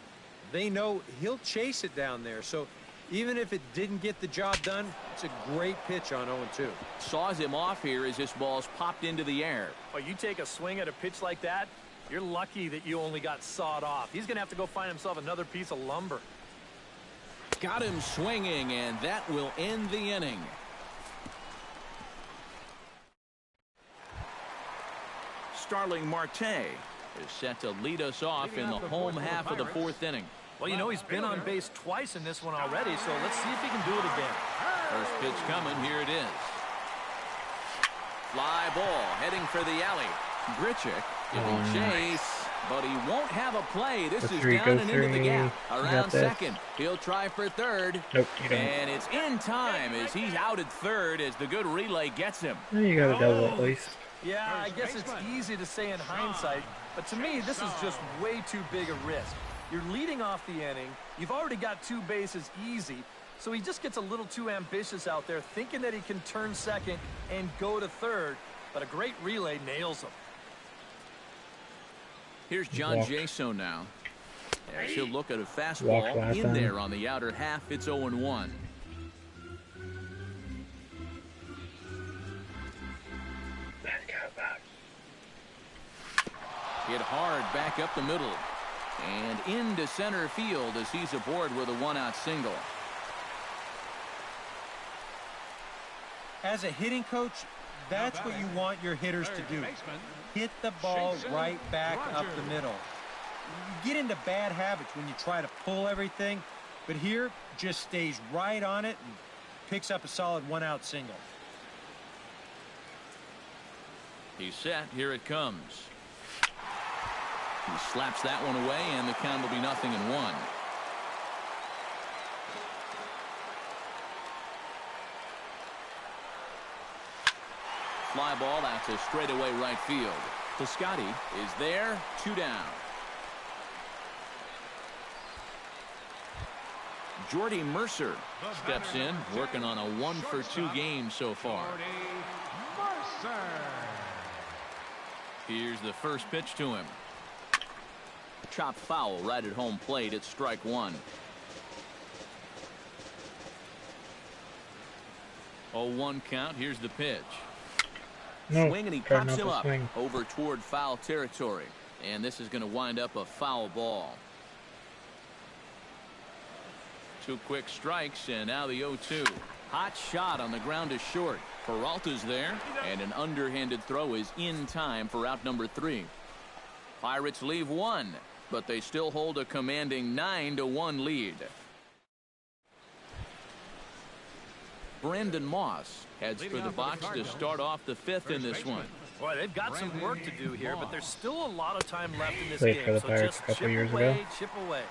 [SPEAKER 6] They know he'll chase it down there, so even if it didn't get the job done, it's a great pitch on 0-2.
[SPEAKER 2] Saws him off here as this ball's popped into the air.
[SPEAKER 5] Well, you take a swing at a pitch like that, you're lucky that you only got sawed off. He's going to have to go find himself another piece of lumber.
[SPEAKER 2] Got him swinging, and that will end the inning. Starling Marte is set to lead us off in the home half of the fourth inning.
[SPEAKER 5] Well, you know, he's been on base twice in this one already, so let's see if he can do it again.
[SPEAKER 2] First pitch coming. Here it is. Fly ball heading for the alley. Grichuk giving chase, but he won't have a play. This is down and into the gap. Around second. He'll try for third.
[SPEAKER 1] Nope, you don't.
[SPEAKER 2] And it's in time as he's out at third as the good relay gets him.
[SPEAKER 1] You got a double at least.
[SPEAKER 5] Yeah, I guess it's easy to say in hindsight, but to me, this is just way too big a risk. You're leading off the inning. You've already got 2 bases easy, so he just gets a little too ambitious out there, thinking that he can turn second and go to third, but a great relay nails him.
[SPEAKER 2] Here's John Jaso now. As he'll look at a fastball in there on the outer half. It's 0-1. Hit hard back up the middle. And into center field as he's aboard with a 1-out single.
[SPEAKER 6] As a hitting coach, that's what you want your hitters to do. Hit the ball right back up the middle. You get into bad habits when you try to pull everything. but here just stays right on it and picks up a solid one-out single.
[SPEAKER 2] He's set. Here it comes. He slaps that one away, and the count will be 0-1. Fly ball out to straightaway right field. Piscotty is there. 2 down. Jordy Mercer steps in, working on a 1-for-2 game so far. Here's the first pitch to him. Chopped foul right at home plate. It's strike 1. 0-1 count. Here's the pitch.
[SPEAKER 1] No,
[SPEAKER 2] Swing, and he
[SPEAKER 1] try
[SPEAKER 2] pops
[SPEAKER 1] not
[SPEAKER 2] him
[SPEAKER 1] to
[SPEAKER 2] up
[SPEAKER 1] swing.
[SPEAKER 2] over toward foul territory. And this is going to wind up a foul ball. 2 quick strikes, and now the 0-2. Hot shot on the ground to short. Peralta's there, and an underhanded throw is in time for out number 3. Pirates leave 1, but they still hold a commanding 9-1 lead. Brandon Moss heads for the box to start off the 5th in this one.
[SPEAKER 5] Boy, they've got some work to do here, but there's still a lot of time left in this
[SPEAKER 1] Played
[SPEAKER 5] game.
[SPEAKER 1] for the
[SPEAKER 5] So
[SPEAKER 1] Pirates
[SPEAKER 5] just
[SPEAKER 1] a couple
[SPEAKER 5] chip
[SPEAKER 1] years
[SPEAKER 5] away,
[SPEAKER 1] ago.
[SPEAKER 5] chip away.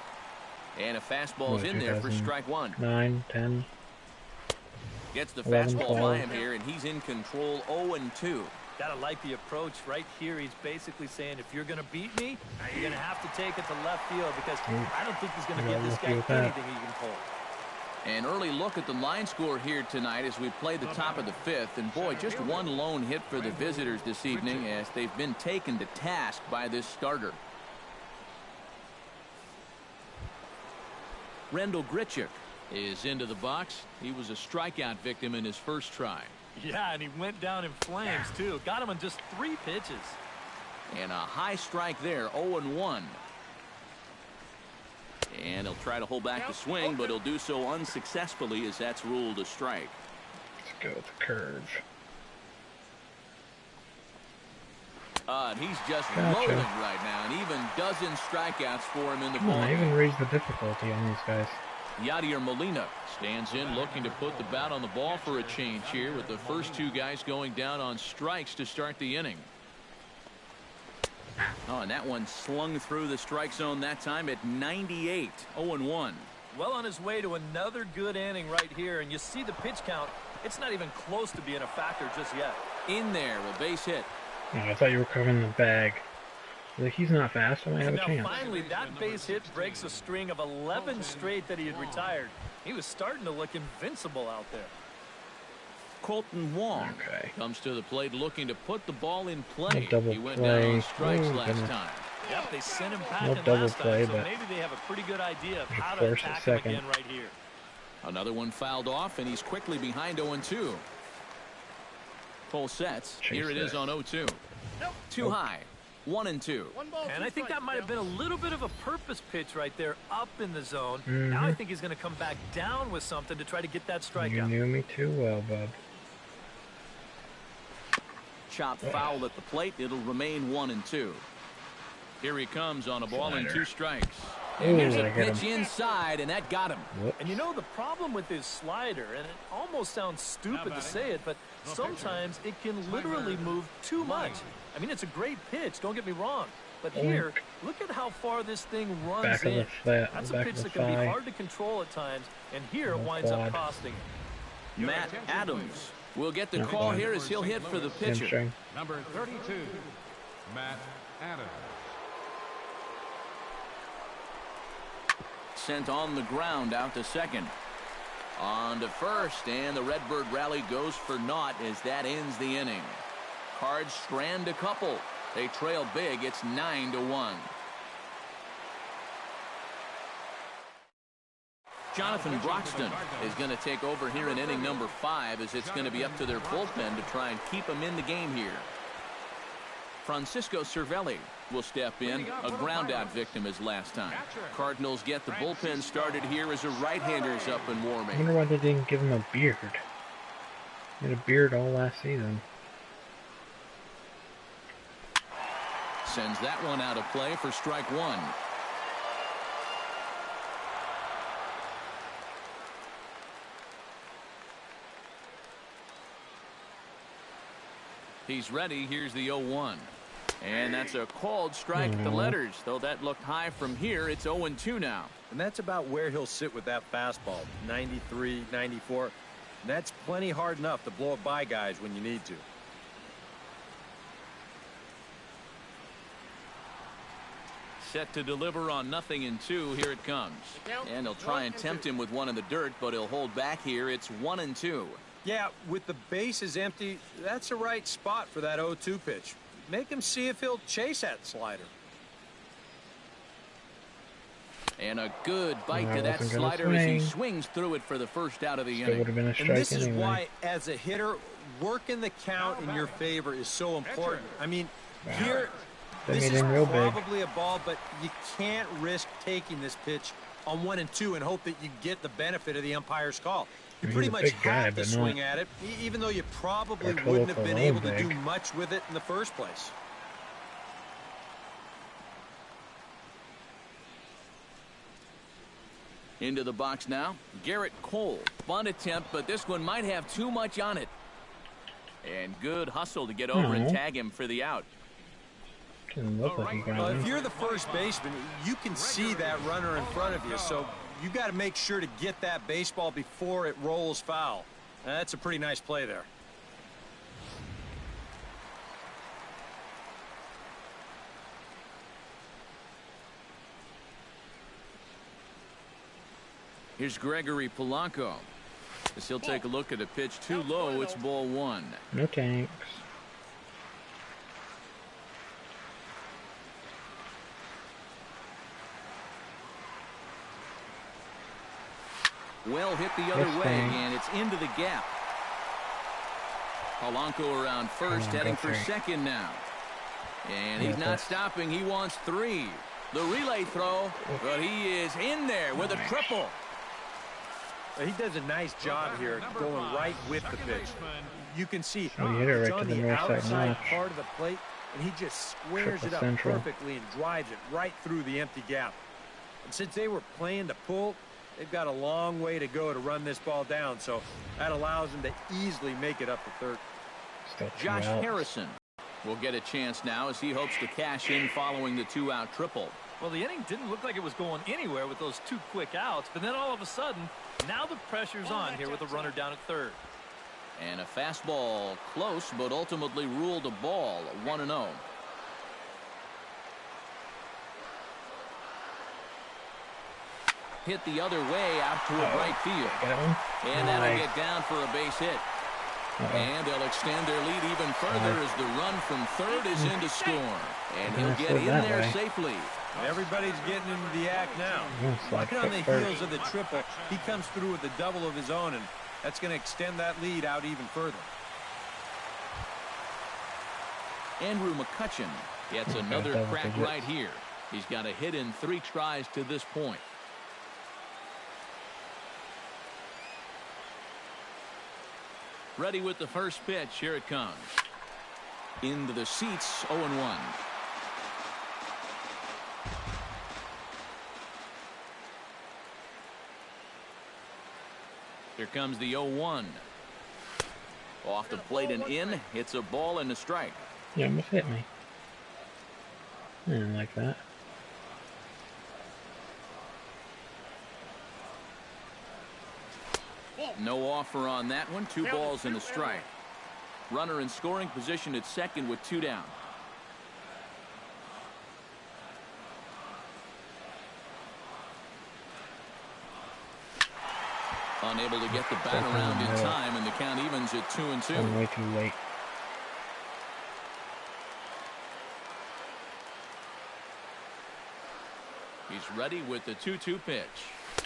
[SPEAKER 2] And a fastball's in there for strike 1.
[SPEAKER 1] 9, 10.
[SPEAKER 2] Gets the
[SPEAKER 1] 11,
[SPEAKER 2] fastball
[SPEAKER 1] 12.
[SPEAKER 2] by him here, and he's in control. 0-2.
[SPEAKER 5] Gotta like the approach right here. He's basically saying, if you're gonna beat me, you're gonna have to take it to left field, because I don't think he's gonna give this guy anything he can pull.
[SPEAKER 2] An early look at the line score here tonight as we play the top of the 5th. And boy, just one lone hit for the visitors this evening as they've been taken to task by this starter. Rendell Grichuk is into the box. He was a strikeout victim in his first try.
[SPEAKER 5] Yeah, and he went down in flames, too. Got him on just 3 pitches.
[SPEAKER 2] And a high strike there, 0-1. And he'll try to hold back the swing, but he'll do so unsuccessfully as that's ruled a strike.
[SPEAKER 1] Let's go with the curve.
[SPEAKER 2] And he's just
[SPEAKER 1] Gotcha.
[SPEAKER 2] loading right now, and even dozen strikeouts for him in the
[SPEAKER 1] Come
[SPEAKER 2] ball.
[SPEAKER 1] on, even raise the difficulty on these guys.
[SPEAKER 2] Yadier Molina stands in, looking to put the bat on the ball for a change here, with the first 2 guys going down on strikes to start the inning. Oh, and that one slung through the strike zone that time at 98. 0-1.
[SPEAKER 5] Well on his way to another good inning right here, and you see the pitch count. It's not even close to being a factor just yet.
[SPEAKER 2] In there, a base hit.
[SPEAKER 1] Oh, I thought you were covering the bag. Like, he's not fast. I might have a
[SPEAKER 5] Now
[SPEAKER 1] chance.
[SPEAKER 5] finally, that base hit breaks a string of 11 straight that he had retired. He was starting to look invincible out there.
[SPEAKER 2] Colton Wong comes to the plate looking to put the ball in play.
[SPEAKER 1] Double
[SPEAKER 2] He went
[SPEAKER 1] play.
[SPEAKER 2] down on strikes
[SPEAKER 1] Oh,
[SPEAKER 2] last
[SPEAKER 1] goodness.
[SPEAKER 2] time.
[SPEAKER 5] Yep, they sent him back
[SPEAKER 1] No
[SPEAKER 5] in
[SPEAKER 1] double
[SPEAKER 5] last
[SPEAKER 1] play,
[SPEAKER 5] time, so
[SPEAKER 1] but
[SPEAKER 5] maybe they have a pretty good idea of
[SPEAKER 1] you
[SPEAKER 5] how to
[SPEAKER 1] force a
[SPEAKER 5] attack him
[SPEAKER 1] second.
[SPEAKER 5] again right here.
[SPEAKER 2] Another one fouled off, and he's quickly behind 0-2. Full sets.
[SPEAKER 1] Chase
[SPEAKER 2] Here it is
[SPEAKER 1] this.
[SPEAKER 2] on 0-2. Too high. 1-2.
[SPEAKER 5] And I think that might have been a little bit of a purpose pitch right there up in the zone.
[SPEAKER 1] Mm-hmm.
[SPEAKER 5] Now I think he's going to come back down with something to try to get that
[SPEAKER 1] You
[SPEAKER 5] strikeout.
[SPEAKER 1] knew me too well, bub.
[SPEAKER 2] Chopped foul at the plate. It'll remain 1-2. Here he comes on a ball and 2 strikes. And here's a
[SPEAKER 1] I get
[SPEAKER 2] pitch
[SPEAKER 1] him.
[SPEAKER 2] inside, and that got him.
[SPEAKER 1] Whoops.
[SPEAKER 5] And you know the problem with his slider, and it almost sounds stupid to say it, but sometimes it can literally move too much. I mean, it's a great pitch, don't get me wrong. But here, look at how far this thing runs
[SPEAKER 1] Back of
[SPEAKER 5] in.
[SPEAKER 1] the flat,
[SPEAKER 5] That's a
[SPEAKER 1] back
[SPEAKER 5] pitch
[SPEAKER 1] of the
[SPEAKER 5] that can be
[SPEAKER 1] thigh.
[SPEAKER 5] hard to control at times, and here it
[SPEAKER 1] No
[SPEAKER 5] winds up
[SPEAKER 1] quad.
[SPEAKER 5] costing him.
[SPEAKER 2] Matt Adams will get the
[SPEAKER 1] No
[SPEAKER 2] call
[SPEAKER 1] quad.
[SPEAKER 2] here as he'll hit for the pitcher.
[SPEAKER 1] Hamstring.
[SPEAKER 4] Number 32, Matt Adams.
[SPEAKER 2] Sent on the ground out to second. On to first, and the Redbird rally goes for naught as that ends the inning. Cards strand a couple. They trail big. It's 9-1. Jonathan Broxton is going to take over here in inning number 5 as it's going to be up to their bullpen to try and keep them in the game here. Francisco Cervelli will step in, a ground-out victim as last time. Cardinals get the bullpen started here as a right-hander's up and
[SPEAKER 1] I
[SPEAKER 2] warming.
[SPEAKER 1] wonder why they didn't give him a beard. He had a beard all last season.
[SPEAKER 2] Sends that one out of play for strike 1. He's ready. Here's the 0-1. And that's a called strike at the letters. Though that looked high from here, it's 0-2 now.
[SPEAKER 6] And that's about where he'll sit with that fastball, 93, 94. And that's plenty hard enough to blow it by guys when you need to.
[SPEAKER 2] Set to deliver on 0-2. Here it comes. And they'll try and tempt him with one in the dirt, but he'll hold back here. It's 1-2.
[SPEAKER 6] Yeah, with the bases empty, that's the right spot for that 0-2 pitch. Make him see if he'll chase that slider.
[SPEAKER 2] And a good bite to that slider as he swings through it for the first out of the inning.
[SPEAKER 1] Would have been a strike
[SPEAKER 6] And this
[SPEAKER 1] anyway.
[SPEAKER 6] is why, as a hitter, working the count in your favor is so important. I mean, here, this is probably a ball, but you can't risk taking this pitch on 1-2 and hope that you get the benefit of the umpire's call. You pretty much have to swing at it, even though you probably wouldn't have been able to do much with it in the first place.
[SPEAKER 2] Into the box now, Garrett Cole. Bunt attempt, but this one might have too much on it. And good hustle to get over and tag him for the out.
[SPEAKER 6] Well, if you're the first baseman, you can see that runner in front of you, so you got to make sure to get that baseball before it rolls foul. That's a pretty nice play there.
[SPEAKER 2] Here's Gregory Polanco. As he'll take a look at a pitch too low, it's ball 1.
[SPEAKER 1] No thanks.
[SPEAKER 2] Well hit the other way, and it's into the gap. Polanco around first, heading for second now. And he's not stopping. He wants 3. The relay throw, but he is in there with a triple.
[SPEAKER 6] He does a nice job here going right with the pitch. You can see
[SPEAKER 1] Oh, you hit it
[SPEAKER 6] it's
[SPEAKER 1] right
[SPEAKER 6] on
[SPEAKER 1] to the
[SPEAKER 6] the
[SPEAKER 1] north side
[SPEAKER 6] outside
[SPEAKER 1] notch.
[SPEAKER 6] part of the plate, and he just squares
[SPEAKER 1] Triple
[SPEAKER 6] it up
[SPEAKER 1] central.
[SPEAKER 6] perfectly and drives it right through the empty gap. And since they were playing to pull, they've got a long way to go to run this ball down, so that allows them to easily make it up to third.
[SPEAKER 2] Josh Harrison will get a chance now as he hopes to cash in following the 2-out triple.
[SPEAKER 5] Well, the inning didn't look like it was going anywhere with those 2 quick outs, but then all of a sudden, now the pressure's on here with a runner down at third.
[SPEAKER 2] And a fastball close, but ultimately ruled a ball, 1-0. Hit the other way out toward right field. And that'll get down for a base hit. And they'll extend their lead even further as the run from third is in to score. And he'll get in there safely.
[SPEAKER 6] Everybody's getting into the act now. Walking on the heels of the triple, he comes through with a double of his own, and that's going to extend that lead out even further.
[SPEAKER 2] Andrew McCutchen gets another crack right here. He's got a hit in 3 tries to this point. Ready with the first pitch. Here it comes. Into the seats, 0-1. Here comes the 0-1. Off the plate and in. It's a ball and a strike.
[SPEAKER 1] You almost hit me. I didn't like that.
[SPEAKER 2] No offer on that one. 2 balls and a strike. Runner in scoring position at second with 2 down. Unable to get the bat around in time, and the count evens at 2-2.
[SPEAKER 1] I'm way too late.
[SPEAKER 2] He's ready with the 2-2 pitch.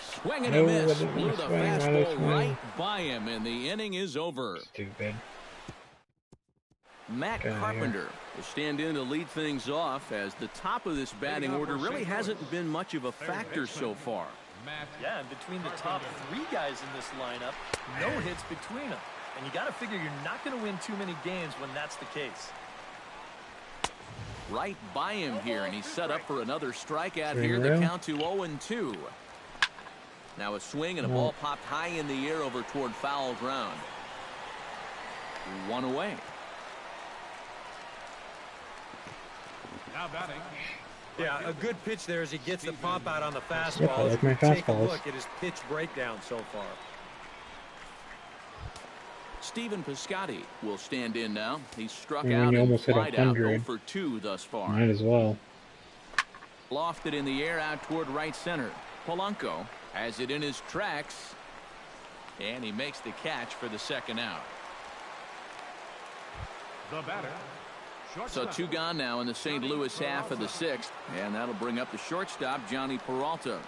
[SPEAKER 2] Swing and a miss. Blew the fastball right by him, and the inning is over.
[SPEAKER 1] Stupid.
[SPEAKER 2] Matt Carpenter will stand in to lead things off, as the top of this batting order really hasn't been much of a factor so far.
[SPEAKER 5] Yeah, and between the top 3 guys in this lineup, no hits between them. And you got to figure you're not going to win too many games when that's the case.
[SPEAKER 2] Right by him here, and he's set up for another strikeout here. The count to 0-2. Now a swing and a ball popped high in the air over toward foul ground. 1 away.
[SPEAKER 4] Now batting.
[SPEAKER 6] Yeah, a good pitch there as he gets the pop out on the
[SPEAKER 1] Yep, I
[SPEAKER 6] fastball.
[SPEAKER 1] like my
[SPEAKER 6] Take a
[SPEAKER 1] fastballs.
[SPEAKER 6] look at his pitch breakdown so far.
[SPEAKER 2] Stephen Piscotty will stand in now. He's struck
[SPEAKER 1] I mean,
[SPEAKER 2] out
[SPEAKER 1] you
[SPEAKER 2] and
[SPEAKER 1] almost hit
[SPEAKER 2] flied out 0
[SPEAKER 1] 100.
[SPEAKER 2] for 2 thus far.
[SPEAKER 1] Might as well.
[SPEAKER 2] Lofted in the air out toward right center. Polanco has it in his tracks, and he makes the catch for the second out.
[SPEAKER 4] The batter.
[SPEAKER 2] So 2 gone now in the St. Louis half of the 6th, and that'll bring up the shortstop, Johnny Peralta.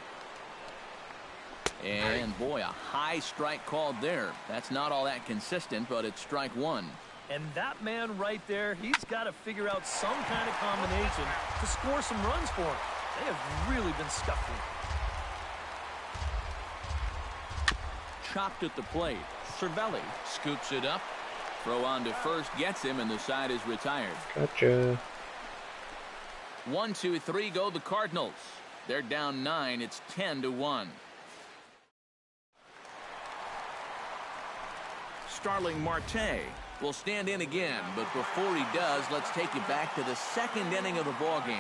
[SPEAKER 2] And boy, a high strike called there. That's not all that consistent, but it's strike 1.
[SPEAKER 5] And that man right there, he's got to figure out some kind of combination to score some runs for him. They have really been scuffling.
[SPEAKER 2] Chopped at the plate. Cervelli scoops it up. Throw on to first gets him, and the side is retired.
[SPEAKER 1] Gotcha.
[SPEAKER 2] 1, 2, 3 go the Cardinals. They're down 9. It's 10-1. Starling Marte will stand in again, but before he does, let's take you back to the 2nd inning of the ballgame.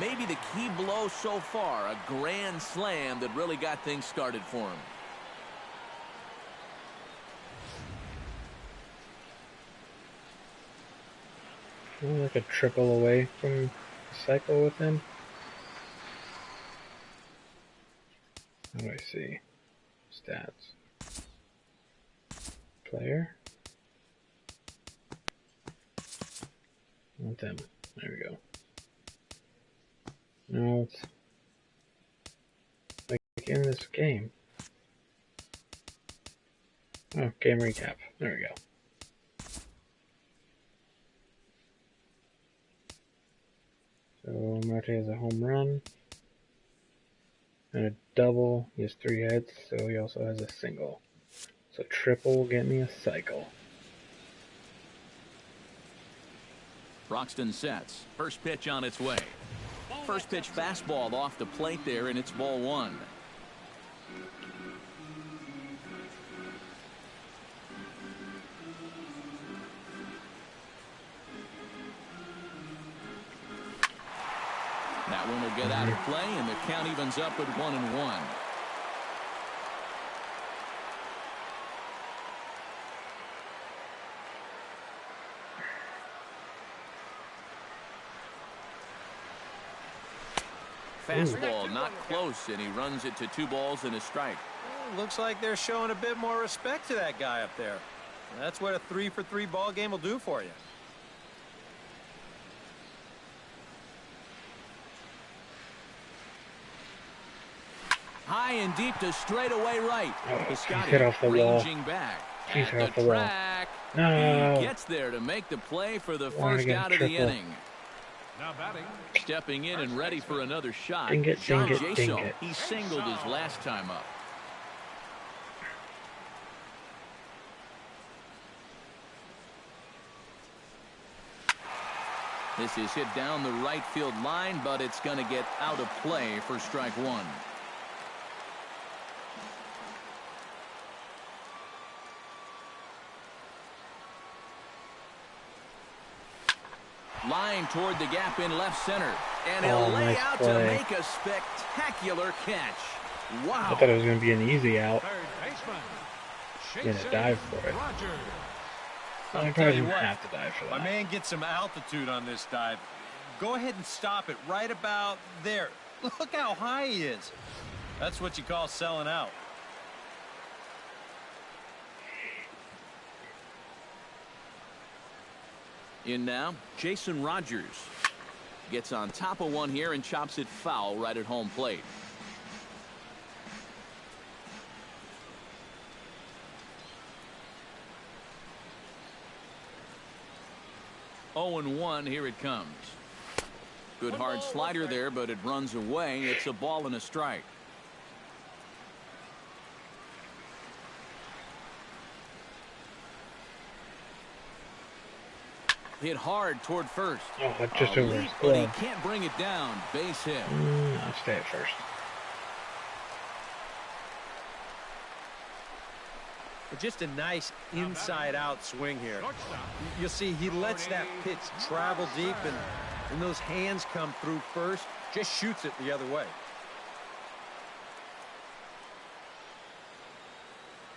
[SPEAKER 2] Maybe the key blow so far, a grand slam that really got things started for him.
[SPEAKER 1] Like a triple away from the cycle with him. How do I see? Stats. Player. Want them. There we go. Now it's like in this game. Oh, game recap. There we go. So Marte has a home run and a double. He has 3 hits, so he also has a single. So triple will get me a cycle.
[SPEAKER 2] Broxton sets. First pitch on its way. First pitch fastball off the plate there, and it's ball 1. That one will get out of play, and the count evens up at 1-1. Fastball not close, and he runs it to 2 balls and a strike.
[SPEAKER 6] Well, looks like they're showing a bit more respect to that guy up there. That's what a 3-for-3 ball game will do for you.
[SPEAKER 2] High and deep to straightaway right.
[SPEAKER 1] Piscotty hit off the wall.
[SPEAKER 2] Back
[SPEAKER 1] He's
[SPEAKER 2] at
[SPEAKER 1] off
[SPEAKER 2] the
[SPEAKER 1] the wall.
[SPEAKER 2] track.
[SPEAKER 1] No.
[SPEAKER 2] He gets there to make the play for the
[SPEAKER 1] Wanna
[SPEAKER 2] first
[SPEAKER 1] get
[SPEAKER 2] out of the
[SPEAKER 1] triple.
[SPEAKER 2] inning.
[SPEAKER 4] Now batting.
[SPEAKER 2] Stepping in and ready for another shot.
[SPEAKER 1] Ding it,
[SPEAKER 2] John
[SPEAKER 1] ding it, ding
[SPEAKER 2] Jaso,
[SPEAKER 1] it.
[SPEAKER 2] he singled his last time up. This is hit down the right field line, but it's going to get out of play for strike 1. Line toward the gap in left center. And he'll lay
[SPEAKER 1] nice
[SPEAKER 2] out
[SPEAKER 1] play.
[SPEAKER 2] to make a spectacular catch. Wow.
[SPEAKER 1] I thought it was going to be an easy out.
[SPEAKER 4] Third baseman.
[SPEAKER 1] Gonna dive for it.
[SPEAKER 4] Rogers.
[SPEAKER 1] I
[SPEAKER 6] I'll
[SPEAKER 1] probably
[SPEAKER 6] tell you
[SPEAKER 1] didn't
[SPEAKER 6] what,
[SPEAKER 1] have to dive for
[SPEAKER 6] my
[SPEAKER 1] that.
[SPEAKER 6] man gets some altitude on this dive. Go ahead and stop it right about there. Look how high he is. That's what you call selling out.
[SPEAKER 2] In now, Jason Rogers gets on top of one here and chops it foul right at home plate. Oh and 1, here it comes. Good hard slider there, but it runs away. It's a ball and a strike. Hit hard toward first.
[SPEAKER 1] Oh, just
[SPEAKER 2] A
[SPEAKER 1] over
[SPEAKER 2] leap,
[SPEAKER 1] his
[SPEAKER 2] but he
[SPEAKER 1] glove.
[SPEAKER 2] can't bring it down. Base hit.
[SPEAKER 1] I'll stay at first.
[SPEAKER 6] Just a nice inside-out swing here.
[SPEAKER 4] Shortstop.
[SPEAKER 6] You'll see he lets that pitch travel deep, and and those hands come through first, just shoots it the other way.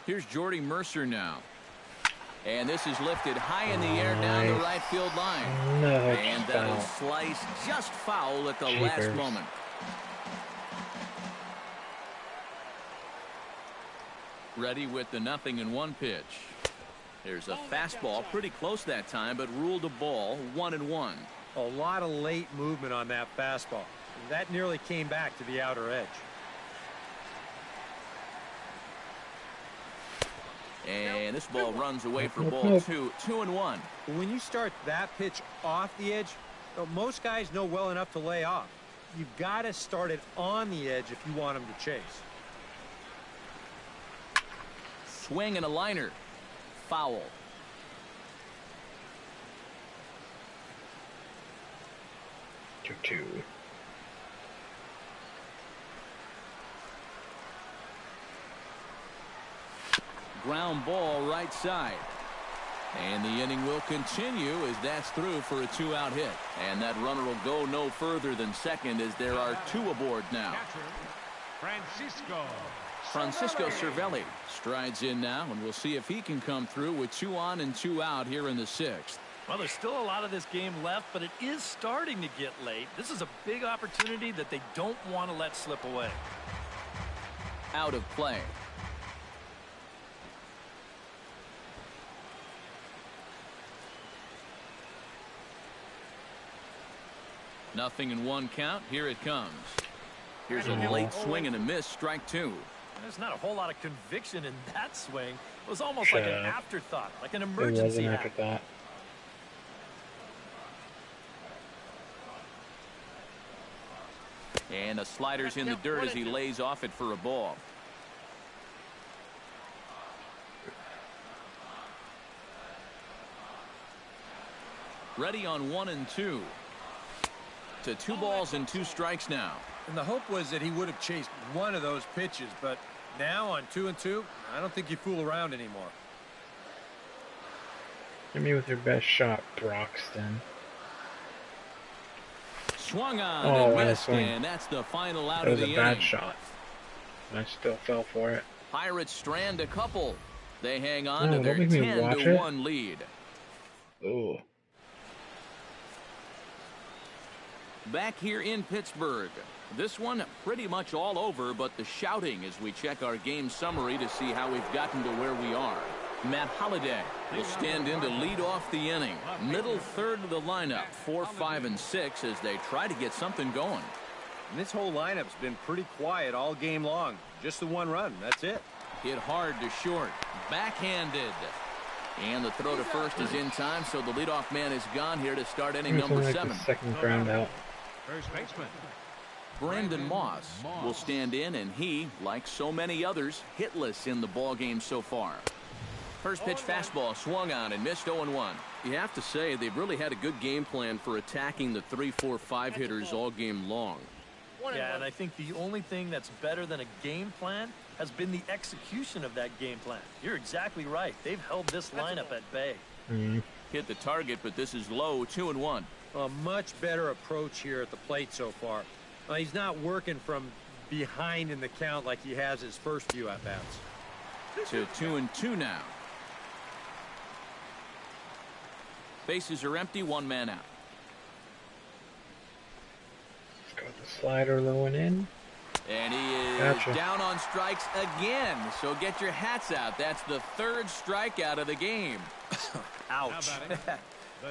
[SPEAKER 2] Here's Jordy Mercer now. And this is lifted high in the air down the right field line.
[SPEAKER 1] No,
[SPEAKER 2] and that'll slice just foul at the last moment. Ready with the 0-1 pitch. There's a fastball pretty close that time, but ruled a ball, 1-1.
[SPEAKER 6] A lot of late movement on that fastball. That nearly came back to the outer edge.
[SPEAKER 2] And this ball runs away for ball 2, 2-1.
[SPEAKER 6] When you start that pitch off the edge, most guys know well enough to lay off. You've got to start it on the edge if you want them to chase.
[SPEAKER 2] Swing and a liner. Foul.
[SPEAKER 1] Two.
[SPEAKER 2] Ground ball right side. And the inning will continue as that's through for a 2-out hit. And that runner will go no further than second as there are 2 aboard now. Francisco Cervelli strides in now, and we'll see if he can come through with 2 on and 2 out here in the 6th.
[SPEAKER 5] Well, there's still a lot of this game left, but it is starting to get late. This is a big opportunity that they don't want to let slip away.
[SPEAKER 2] Out of play. Nothing in 1 count. Here it comes. Here's a late swing and a miss. Strike 2.
[SPEAKER 5] There's not a whole lot of conviction in that swing. It was almost like an afterthought, like an emergency.
[SPEAKER 1] It was an afterthought.
[SPEAKER 2] And the slider's in the dirt as he lays off it for a ball. Ready on 1 and 2. To 2 balls and 2 strikes now.
[SPEAKER 6] And the hope was that he would have chased one of those pitches, but now on 2 and 2, I don't think you fool around anymore.
[SPEAKER 1] Hit me with your best shot, Broxton.
[SPEAKER 2] Swung on
[SPEAKER 1] and
[SPEAKER 2] missed, and that's the final out of the inning.
[SPEAKER 1] That was a bad shot. I still fell for it.
[SPEAKER 2] Pirates strand a couple. They hang on to
[SPEAKER 1] don't
[SPEAKER 2] their
[SPEAKER 1] make me watch
[SPEAKER 2] 10-1 lead.
[SPEAKER 1] Ooh.
[SPEAKER 2] Back here in Pittsburgh. This one pretty much all over, but the shouting as we check our game summary to see how we've gotten to where we are. Matt Holliday will stand in to lead off the inning. Middle third of the lineup, 4, 5, and 6 as they try to get something going.
[SPEAKER 6] And this whole lineup's been pretty quiet all game long. Just the 1 run. That's it.
[SPEAKER 2] Hit hard to short. Backhanded. And the throw to first is in time, so the leadoff man is gone here to start inning number 7.
[SPEAKER 1] The second ground out.
[SPEAKER 4] First baseman
[SPEAKER 2] Brandon Moss will stand in, and he, like so many others, hitless in the ballgame so far. First pitch fastball swung on and missed 0-1. You have to say they've really had a good game plan for attacking the 3, 4, 5 hitters all game long.
[SPEAKER 5] Yeah, and I think the only thing that's better than a game plan has been the execution of that game plan. You're exactly right. They've held this lineup at bay.
[SPEAKER 2] Hit the target, but this is low, 2-1.
[SPEAKER 6] A much better approach here at the plate so far. He's not working from behind in the count like he has his first few at-bats.
[SPEAKER 2] To 2-2 now. Bases are empty, 1 man out.
[SPEAKER 1] Let's go with the slider low and in.
[SPEAKER 2] And he is down on strikes again. So get your hats out. That's the 3rd strikeout of the game.
[SPEAKER 6] Ouch.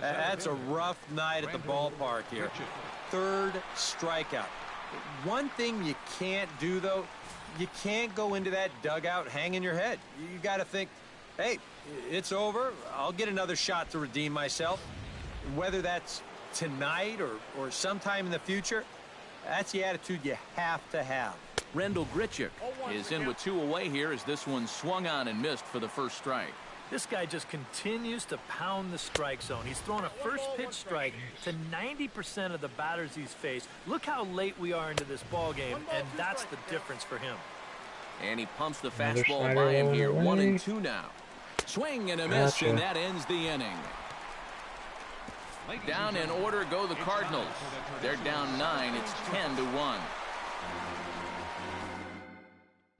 [SPEAKER 6] That's a rough night at the ballpark here. 3rd strikeout. One thing you can't do, though, you can't go into that dugout hanging your head. You got to think, hey, it's over. I'll get another shot to redeem myself. Whether that's tonight or sometime in the future, that's the attitude you have to have.
[SPEAKER 2] Rendell Grichuk is in with 2 away here as this one swung on and missed for the first strike.
[SPEAKER 5] This guy just continues to pound the strike zone. He's thrown a first pitch strike to 90% of the batters he's faced. Look how late we are into this ball game, and that's the difference for him.
[SPEAKER 2] And he pumps the fastball by him here. 1-2 now. Swing and a miss, and that ends the inning. Down in order go the Cardinals. They're down 9. It's 10-1.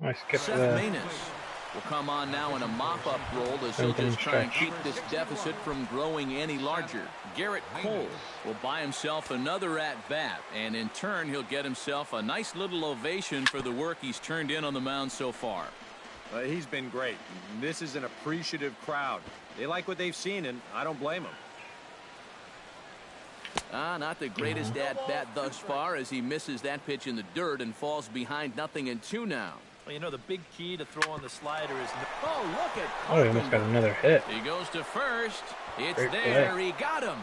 [SPEAKER 1] I skipped
[SPEAKER 2] Seth
[SPEAKER 1] the...
[SPEAKER 2] Maness will come on now in a mop-up role as he'll just try and keep this deficit from growing any larger. Garrett Cole will buy himself another at-bat, and in turn he'll get himself a nice little ovation for the work he's turned in on the mound so far.
[SPEAKER 6] He's been great. This is an appreciative crowd. They like what they've seen, and I don't blame them.
[SPEAKER 2] Not the greatest at-bat thus far as he misses that pitch in the dirt and falls behind 0-2 now.
[SPEAKER 5] Well, you know, the big key to throw on the slider is...
[SPEAKER 2] Oh, look at...
[SPEAKER 1] Oh, he almost got another hit.
[SPEAKER 2] He goes to first. It's
[SPEAKER 1] Great
[SPEAKER 2] there.
[SPEAKER 1] play.
[SPEAKER 2] He got him.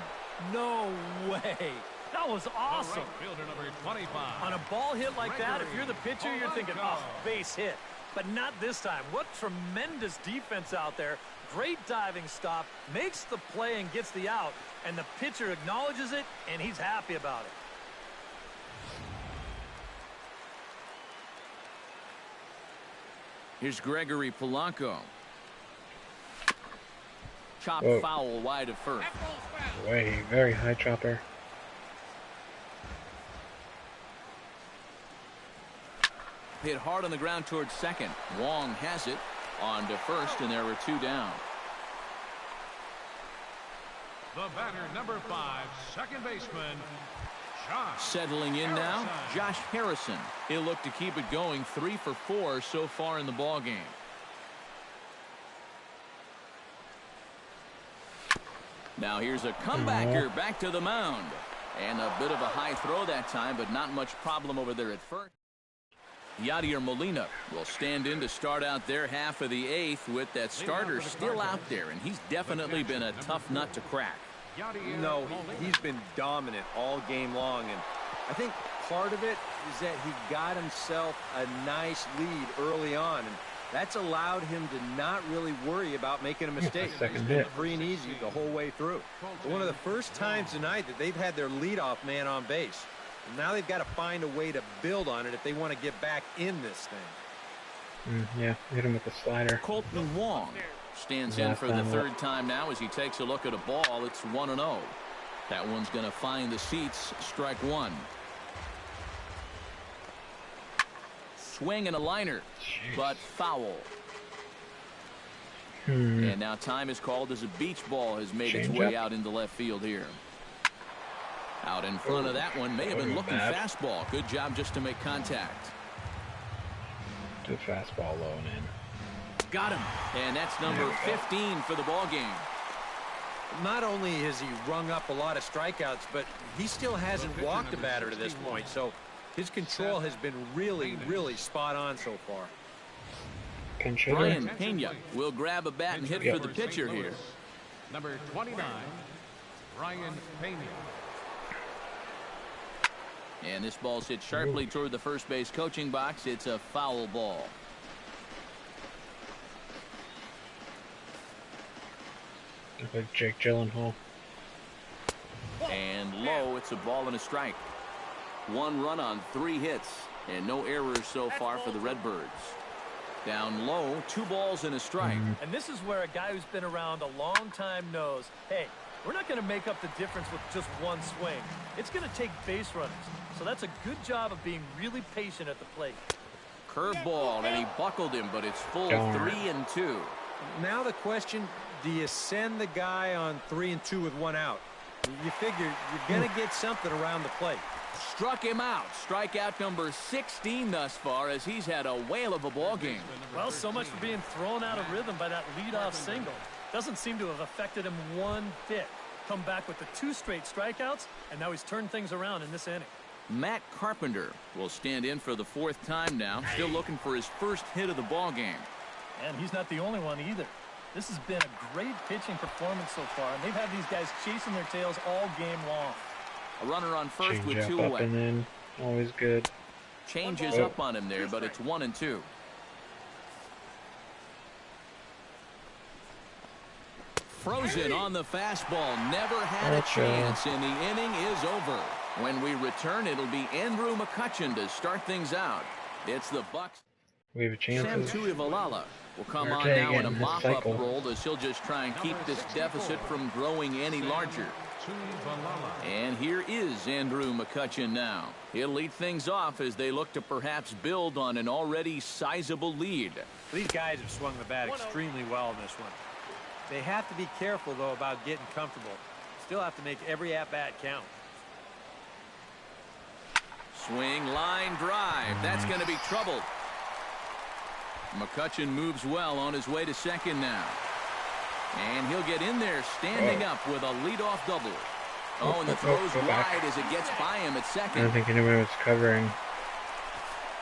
[SPEAKER 5] No way. That was awesome.
[SPEAKER 4] Right fielder number 25.
[SPEAKER 5] On a ball hit like that, if you're the pitcher, you're thinking, oh, base hit. But not this time. What tremendous defense out there. Great diving stop. Makes the play and gets the out. And the pitcher acknowledges it, and he's happy about it.
[SPEAKER 2] Here's Gregory Polanco. Chop foul wide of first.
[SPEAKER 1] Way, very high chopper.
[SPEAKER 2] Hit hard on the ground towards second. Wong has it on to first, and there are 2 down.
[SPEAKER 4] The batter, number 5, second baseman, Josh.
[SPEAKER 2] Settling in now, Josh Harrison. He'll look to keep it going, 3 for 4 so far in the ball game. Now here's a comebacker back to the mound. And a bit of a high throw that time, but not much problem over there at first. Yadier Molina will stand in to start out their half of the 8th with that starter still out there, and he's definitely been a tough nut to crack.
[SPEAKER 6] No, he's been dominant all game long, and I think part of it is that he got himself a nice lead early on, and that's allowed him to not really worry about making a mistake. He's been free and easy the whole way through. But one of the first times tonight that they've had their leadoff man on base. And now they've got to find a way to build on it if they want to get back in this thing.
[SPEAKER 1] Yeah, hit him with the slider.
[SPEAKER 2] Colton Wong stands in for the 3rd time now as he takes a look at a ball. It's 1-0. That one's going to find the seats. Strike 1. Swing and a liner, but foul. And now time is called as a beach ball has made its way out into left field here. Out in front of that one, may have been looking fastball. Good job just to make contact.
[SPEAKER 1] Good fastball low and in.
[SPEAKER 2] Got him. And that's number 15 for the ball game.
[SPEAKER 6] Not only has he rung up a lot of strikeouts, but he still hasn't walked a batter to this point. So his control has been really, really spot on so far.
[SPEAKER 2] Brian Pena will grab a bat and hit for the pitcher here.
[SPEAKER 4] Number 29, Brian Pena.
[SPEAKER 2] And this ball's hit sharply toward the first base coaching box. It's a foul ball.
[SPEAKER 1] Like Jake Gyllenhaal.
[SPEAKER 2] And low, it's a ball and a strike. 1 run on 3 hits, and no errors so far for the Redbirds. Down low, 2 balls and a strike.
[SPEAKER 5] And this is where a guy who's been around a long time knows, hey, we're not going to make up the difference with just one swing. It's going to take base runners. So that's a good job of being really patient at the plate.
[SPEAKER 2] Curveball, and he buckled him, but it's full 3-2.
[SPEAKER 6] Now the question, do you send the guy on 3-2 with 1 out? You figure you're going to get something around the plate.
[SPEAKER 2] Struck him out. Strikeout number 16 thus far as he's had a whale of a ball game.
[SPEAKER 5] Well, so much for being thrown out of rhythm by that leadoff single. Doesn't seem to have affected him one bit. Come back with the 2 straight strikeouts, and now he's turned things around in this inning.
[SPEAKER 2] Matt Carpenter will stand in for the 4th time now, still looking for his first hit of the ball game.
[SPEAKER 5] And he's not the only one either. This has been a great pitching performance so far, and they've had these guys chasing their tails all game long.
[SPEAKER 2] A runner on first
[SPEAKER 1] Change
[SPEAKER 2] with
[SPEAKER 1] up
[SPEAKER 2] 2
[SPEAKER 1] up
[SPEAKER 2] away.
[SPEAKER 1] and in. Always good.
[SPEAKER 2] Changes up on him there, but it's 1-2. Frozen on the fastball. Never had a chance, and the inning is over. When we return, it'll be Andrew McCutchen to start things out. It's the Bucks.
[SPEAKER 1] We have a chance.
[SPEAKER 2] Sam Tuivalala will come on
[SPEAKER 1] Marte
[SPEAKER 2] now in a
[SPEAKER 1] getting his
[SPEAKER 2] mop-up
[SPEAKER 1] cycle.
[SPEAKER 2] role as he'll just try and keep this deficit from growing any larger. And here is Andrew McCutchen now. He'll lead things off as they look to perhaps build on an already sizable lead.
[SPEAKER 6] These guys have swung the bat extremely well in this one. They have to be careful, though, about getting comfortable. Still have to make every at-bat count.
[SPEAKER 2] Swing, line, drive. That's going to be trouble. McCutchen moves well on his way to second now. And he'll get in there standing up with a leadoff double. Oh, and the throw's wide as it gets by him at second.
[SPEAKER 1] I don't think anyone was covering.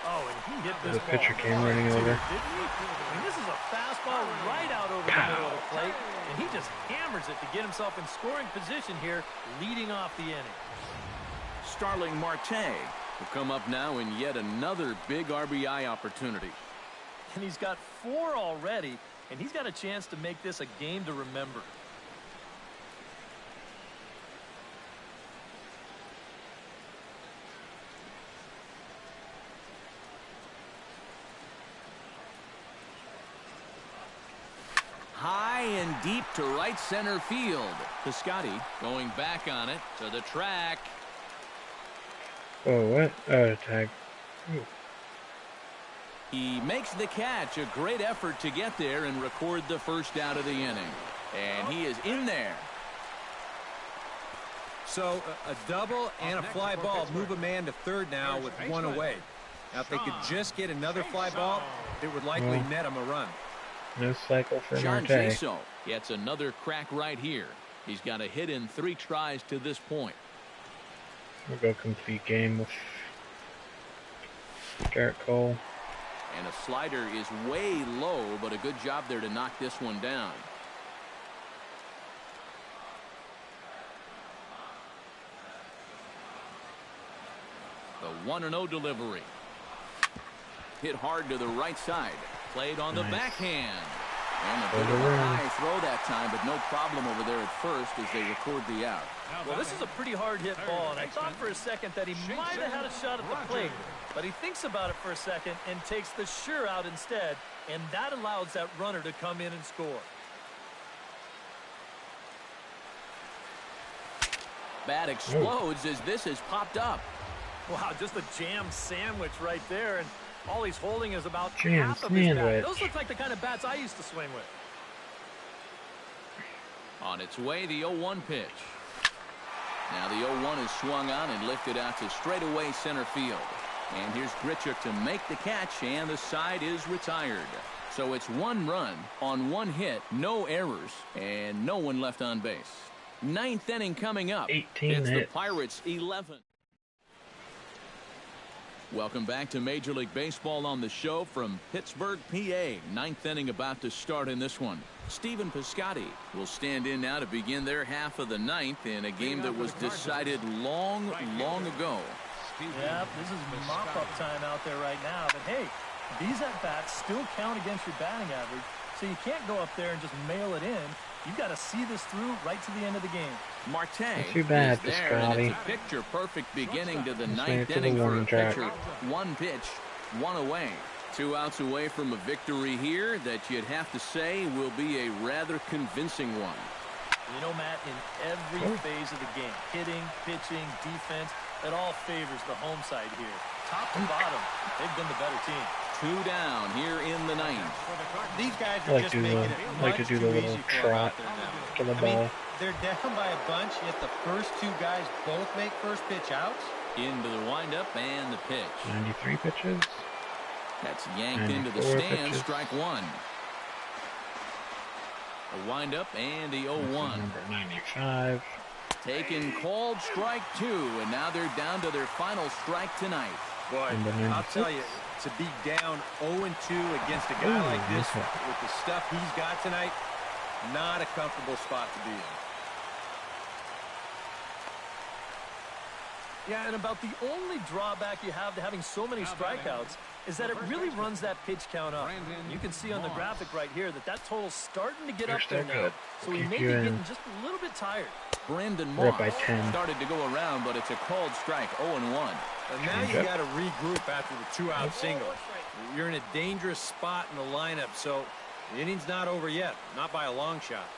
[SPEAKER 5] Oh, and he hit this
[SPEAKER 1] The pitcher came running over.
[SPEAKER 5] didn't he? I mean, this is a fastball right out over the middle of the plate, and he just hammers it to get himself in scoring position here, leading off the inning.
[SPEAKER 2] Starling Marte will come up now in yet another big RBI opportunity.
[SPEAKER 5] And he's got 4 already, and he's got a chance to make this a game to remember.
[SPEAKER 2] High and deep to right center field. Piscotty going back on it to the track.
[SPEAKER 1] Oh, what? Oh, tag. Ooh.
[SPEAKER 2] He makes the catch. A great effort to get there and record the first out of the inning. And he is in there.
[SPEAKER 6] So a double and a fly ball move a man to third now with 1 away. Now, if they could just get another fly ball, it would likely net him a run.
[SPEAKER 1] No cycle for
[SPEAKER 2] John
[SPEAKER 1] Marte.
[SPEAKER 2] Jaso gets another crack right here. He's got a hit in 3 tries to this point.
[SPEAKER 1] We'll go complete game with Garrett Cole.
[SPEAKER 2] And a slider is way low, but a good job there to knock this one down. The 1-0 delivery. Hit hard to the right side. Played on the backhand. And a bit of a high throw that time, but no problem over there at first as they record the out.
[SPEAKER 5] Well, this is a pretty hard hit ball, and I thought for a second that he might have had a shot at the plate, but he thinks about it for a second and takes the sure out instead, and that allows that runner to come in and score.
[SPEAKER 2] Bat explodes as this has popped up.
[SPEAKER 5] Wow, just a jam sandwich right there, and all he's holding is about
[SPEAKER 1] Jam
[SPEAKER 5] half of his bat.
[SPEAKER 1] sandwich.
[SPEAKER 5] Those look like the kind of bats I used to swing with.
[SPEAKER 2] On its way, the 0-1 pitch. Now the 0-1 is swung on and lifted out to straightaway center field. And here's Grichuk to make the catch, and the side is retired. So it's 1 run on 1 hit, no errors, and no one left on base. 9th inning coming up.
[SPEAKER 1] 18
[SPEAKER 2] it's the
[SPEAKER 1] hits.
[SPEAKER 2] Pirates 11. Welcome back to Major League Baseball on the show from Pittsburgh, PA. 9th inning about to start in this one. Stephen Piscotty will stand in now to begin their half of the 9th in a game that was decided long ago.
[SPEAKER 5] Yeah, this is mop-up time out there right now. But, hey, these at-bats still count against your batting average, so you can't go up there and just mail it in. You've got to see this through right to the end of the game.
[SPEAKER 2] Marte
[SPEAKER 1] Not too bad,
[SPEAKER 2] is there, and it's
[SPEAKER 1] Piscotty.
[SPEAKER 2] a picture-perfect beginning to the
[SPEAKER 1] Let's
[SPEAKER 2] 9th
[SPEAKER 1] make it to the
[SPEAKER 2] inning for a
[SPEAKER 1] warning track.
[SPEAKER 2] pitcher. 1 pitch, 1 away. 2 outs away from a victory here that you'd have to say will be a rather convincing one.
[SPEAKER 5] You know, Matt, in every phase of the game, hitting, pitching, defense, it all favors the home side here. Top to bottom, they've been the better team.
[SPEAKER 2] 2 down here in the 9th.
[SPEAKER 6] These guys
[SPEAKER 1] I
[SPEAKER 6] are
[SPEAKER 1] like
[SPEAKER 6] just
[SPEAKER 1] to do
[SPEAKER 6] making
[SPEAKER 1] the
[SPEAKER 6] it
[SPEAKER 1] like to
[SPEAKER 6] much
[SPEAKER 1] do the
[SPEAKER 6] too
[SPEAKER 1] little
[SPEAKER 6] easy for them
[SPEAKER 1] trot
[SPEAKER 6] out there now.
[SPEAKER 1] to the
[SPEAKER 6] I mean,
[SPEAKER 1] ball.
[SPEAKER 6] they're down by a bunch, yet the first 2 guys both make first pitch outs.
[SPEAKER 2] Into the windup and the pitch.
[SPEAKER 1] 93 pitches.
[SPEAKER 2] That's yanked into the
[SPEAKER 1] 94
[SPEAKER 2] stand.
[SPEAKER 1] pitches.
[SPEAKER 2] Strike 1. A windup and the 0-1.
[SPEAKER 1] Number 95.
[SPEAKER 2] Taken, called strike 2, and now they're down to their final strike tonight.
[SPEAKER 6] Boy,
[SPEAKER 1] Number
[SPEAKER 6] I'll
[SPEAKER 1] 96.
[SPEAKER 6] tell you, to be down 0-2 against a guy like this
[SPEAKER 1] nice hit.
[SPEAKER 6] with the stuff he's got tonight, not a comfortable spot to be in.
[SPEAKER 5] Yeah, and about the only drawback you have to having so many strikeouts is that it really runs that pitch count up. You can see on the graphic right here that total's starting to get
[SPEAKER 1] You're
[SPEAKER 5] up there
[SPEAKER 1] still
[SPEAKER 5] now.
[SPEAKER 1] good.
[SPEAKER 5] So he
[SPEAKER 1] Keep
[SPEAKER 5] may be
[SPEAKER 1] you in.
[SPEAKER 5] getting just a little bit tired.
[SPEAKER 2] Brandon
[SPEAKER 1] We're up
[SPEAKER 2] Moss
[SPEAKER 1] by 10.
[SPEAKER 2] started to go around, but it's a called strike, 0-1.
[SPEAKER 6] And now you
[SPEAKER 1] Changeup.
[SPEAKER 6] got to regroup after the 2-out single. You're in a dangerous spot in the lineup, so The inning's not over yet, not by a long shot.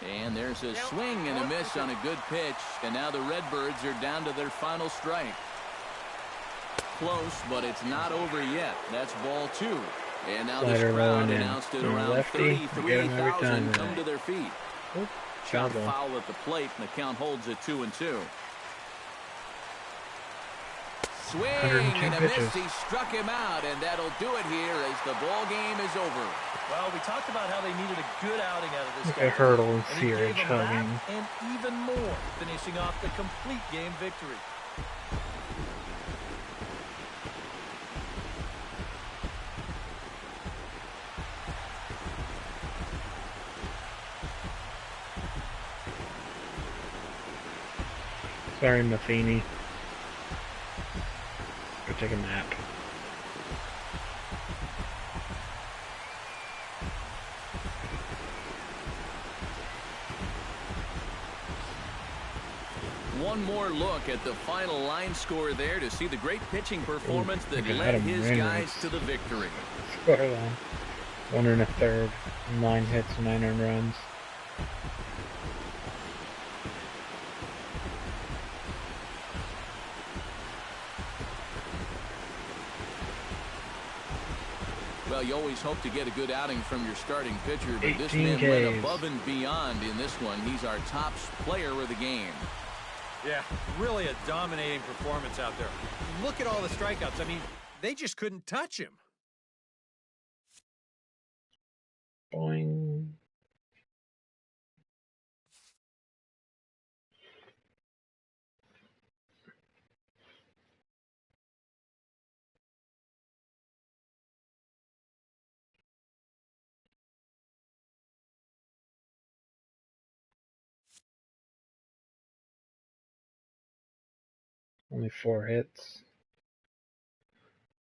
[SPEAKER 2] And there's a swing and a miss on a good pitch. And now the Redbirds are down to their final strike. Close, but it's not over yet. That's ball 2. And now this crowd announced it around 33,000 come to their feet. Shot foul at the plate, and the count holds at 2-2. Swing and a miss. He struck him out, and that'll do it here as the ball game is over.
[SPEAKER 5] Well, we talked about how they needed a good outing out of this
[SPEAKER 1] guy. A hurdle and
[SPEAKER 5] Searage hugging. And even more, finishing off the complete game victory.
[SPEAKER 1] Sorry, Matheny. Go take a nap.
[SPEAKER 2] One more look at the final line score there to see the great pitching performance that led his guys to the victory.
[SPEAKER 1] Scoreline. 1 1/3, 9 hits, 9 earned runs.
[SPEAKER 2] Well, you always hope to get a good outing from your starting pitcher, but this man went above and beyond in this one. He's our top player of the game.
[SPEAKER 6] Yeah, really a dominating performance out there. Look at all the strikeouts. I mean, they just couldn't touch him.
[SPEAKER 1] Boing. Only 4 hits.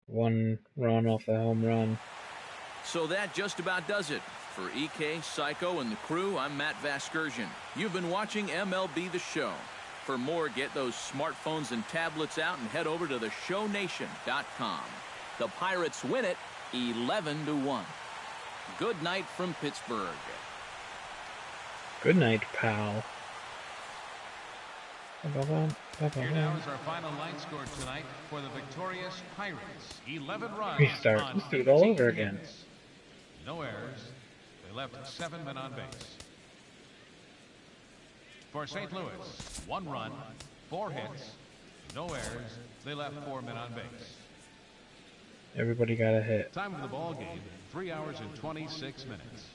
[SPEAKER 1] 1 run off the home run.
[SPEAKER 2] So that just about does it. For EK, Psycho, and the crew, I'm Matt Vasgersian. You've been watching MLB The Show. For more, get those smartphones and tablets out and head over to theshownation.com. The Pirates win it 11-1. Good night from Pittsburgh.
[SPEAKER 1] Good night, pal.
[SPEAKER 4] Here now is our final line score tonight for the victorious Pirates. 11 runs.
[SPEAKER 1] Restart. Let's do it all over again.
[SPEAKER 4] No errors. They left 7 men on base. For St. Louis, 1 run, 4 hits, no errors. They left 4 men on base.
[SPEAKER 1] Everybody got a hit.
[SPEAKER 4] Time of the ball game, 3 hours and 26 minutes.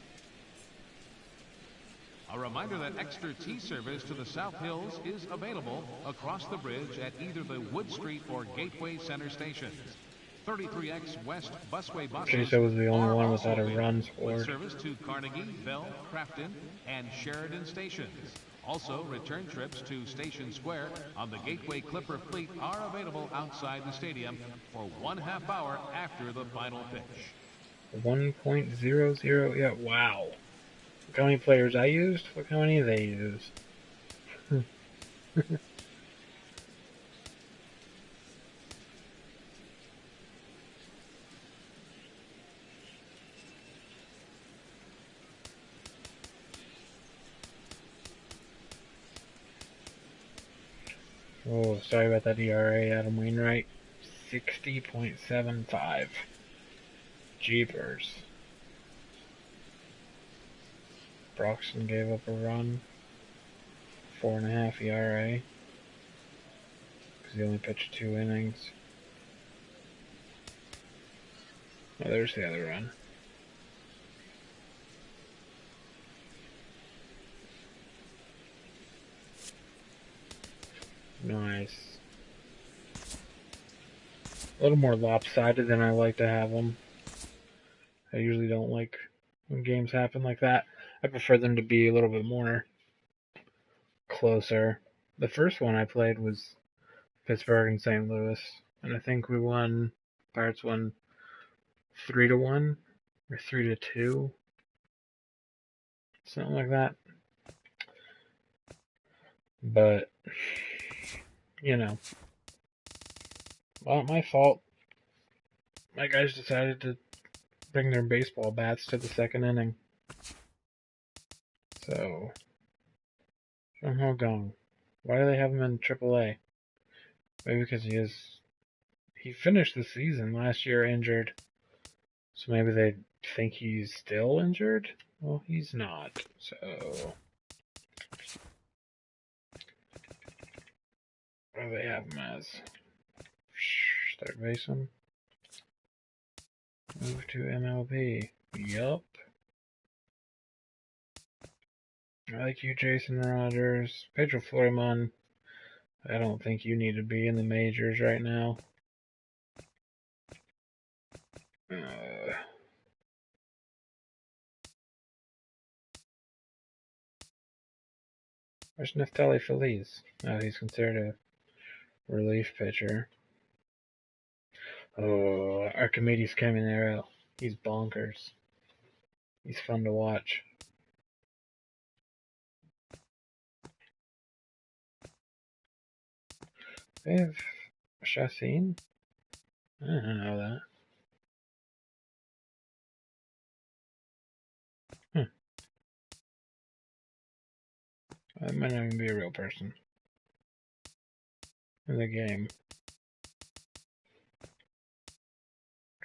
[SPEAKER 4] A reminder that extra tea service to the South Hills is available across the bridge at either the Wood Street or Gateway Center stations. 33X West Busway buses
[SPEAKER 1] Teresa was the only one without a run
[SPEAKER 4] with
[SPEAKER 1] scored.
[SPEAKER 4] service to Carnegie, Bell, Crafton, and Sheridan stations. Also, return trips to Station Square on the Gateway Clipper fleet are available outside the stadium for 1/2 hour after the final pitch.
[SPEAKER 1] 1.00. Yeah, wow. Look how many players I used. Look how many they used. Oh, sorry about that ERA, Adam Wainwright. 60.75. Jeepers. Broxton gave up a run. 4.5 ERA. Because he only pitched 2 innings. Oh, there's the other run. Nice. A little more lopsided than I like to have them. I usually don't like when games happen like that. I prefer them to be a little bit more closer. The first one I played was Pittsburgh and St. Louis, and I think we won. Pirates won 3-1 or 3-2, something like that. But you know, well, not my fault. my guys decided to bring their baseball bats to the second inning. So, Jung-Ho Kang. Why do they have him in AAA? Maybe because he finished the season last year injured. So maybe they think he's still injured? Well, he's not. So, what do they have him as? Third baseman? Move to MLB. Yup. I like you, Jason Rogers. Pedro Florimon. I don't think you need to be in the majors right now. Where's Neftali Feliz? Oh, he's considered a relief pitcher. Oh, Archimedes Caminero. He's bonkers. He's fun to watch. They have Chassin? I don't know that. That might not even be a real person in the game.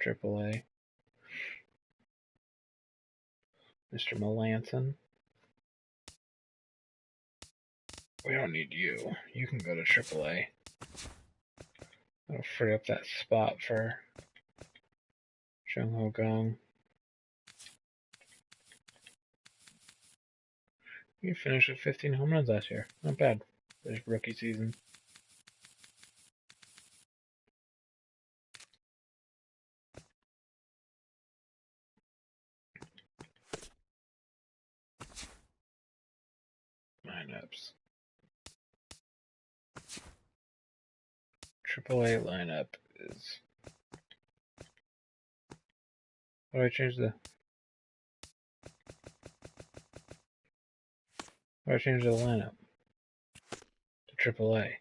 [SPEAKER 1] AAA. Mr. Melanson. We don't need you. You can go to AAA. That'll free up that spot for Jung-Ho Kang. He finished with 15 home runs last year. Not bad for his rookie season. Lineups. AAA lineup is... How do I change the... How do I change the lineup to AAA?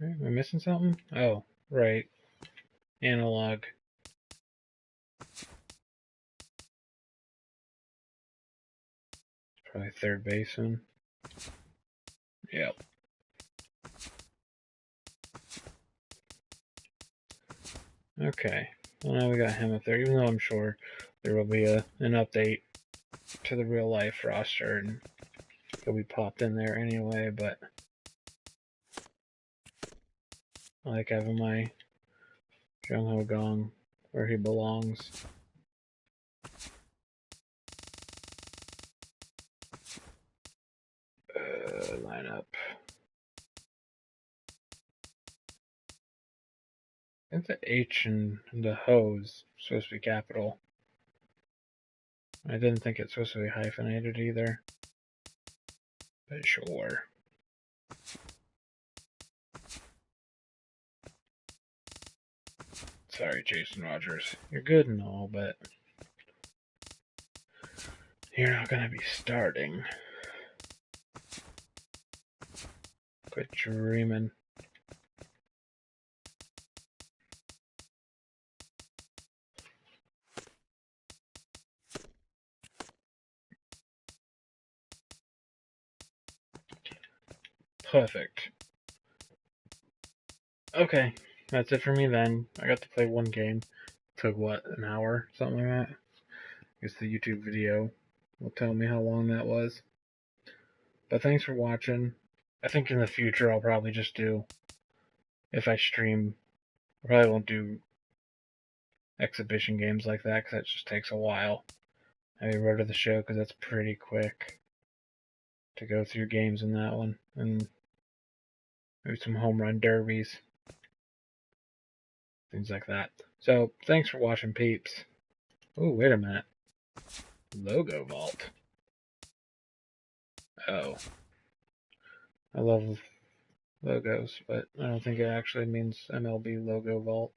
[SPEAKER 1] Am I missing something? Oh, right. Analog. Probably third baseman. Yep. Okay. Well, now we got him up there, even though I'm sure there will be an update to the real life roster and he'll be popped in there anyway, but I like having my Jung-Ho Kang where he belongs. Lineup. I think the H and the Ho is supposed to be capital. I didn't think it's supposed to be hyphenated either. But sure. Sorry, Jason Rogers. You're good and all, but you're not going to be starting. Quit dreaming. Perfect. Okay, that's it for me then. I got to play one game. Took what, an hour? Something like that? I guess the YouTube video will tell me how long that was. But thanks for watching. I think in the future I'll probably just do, if I stream, I probably won't do exhibition games like that because that just takes a while. Maybe Road to the Show because that's pretty quick to go through games in that one. And maybe some home run derbies. Things like that. So, thanks for watching, peeps. Oh, wait a minute. Logo Vault. Oh. I love logos, but I don't think it actually means MLB Logo Vault.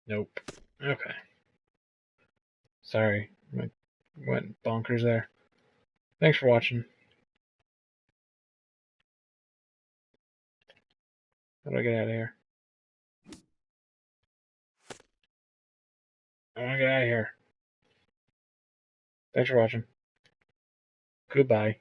[SPEAKER 1] Nope. Okay. Sorry. I went bonkers there. Thanks for watching. How do I get out of here? I want to get out of here. Thanks for watching. Goodbye.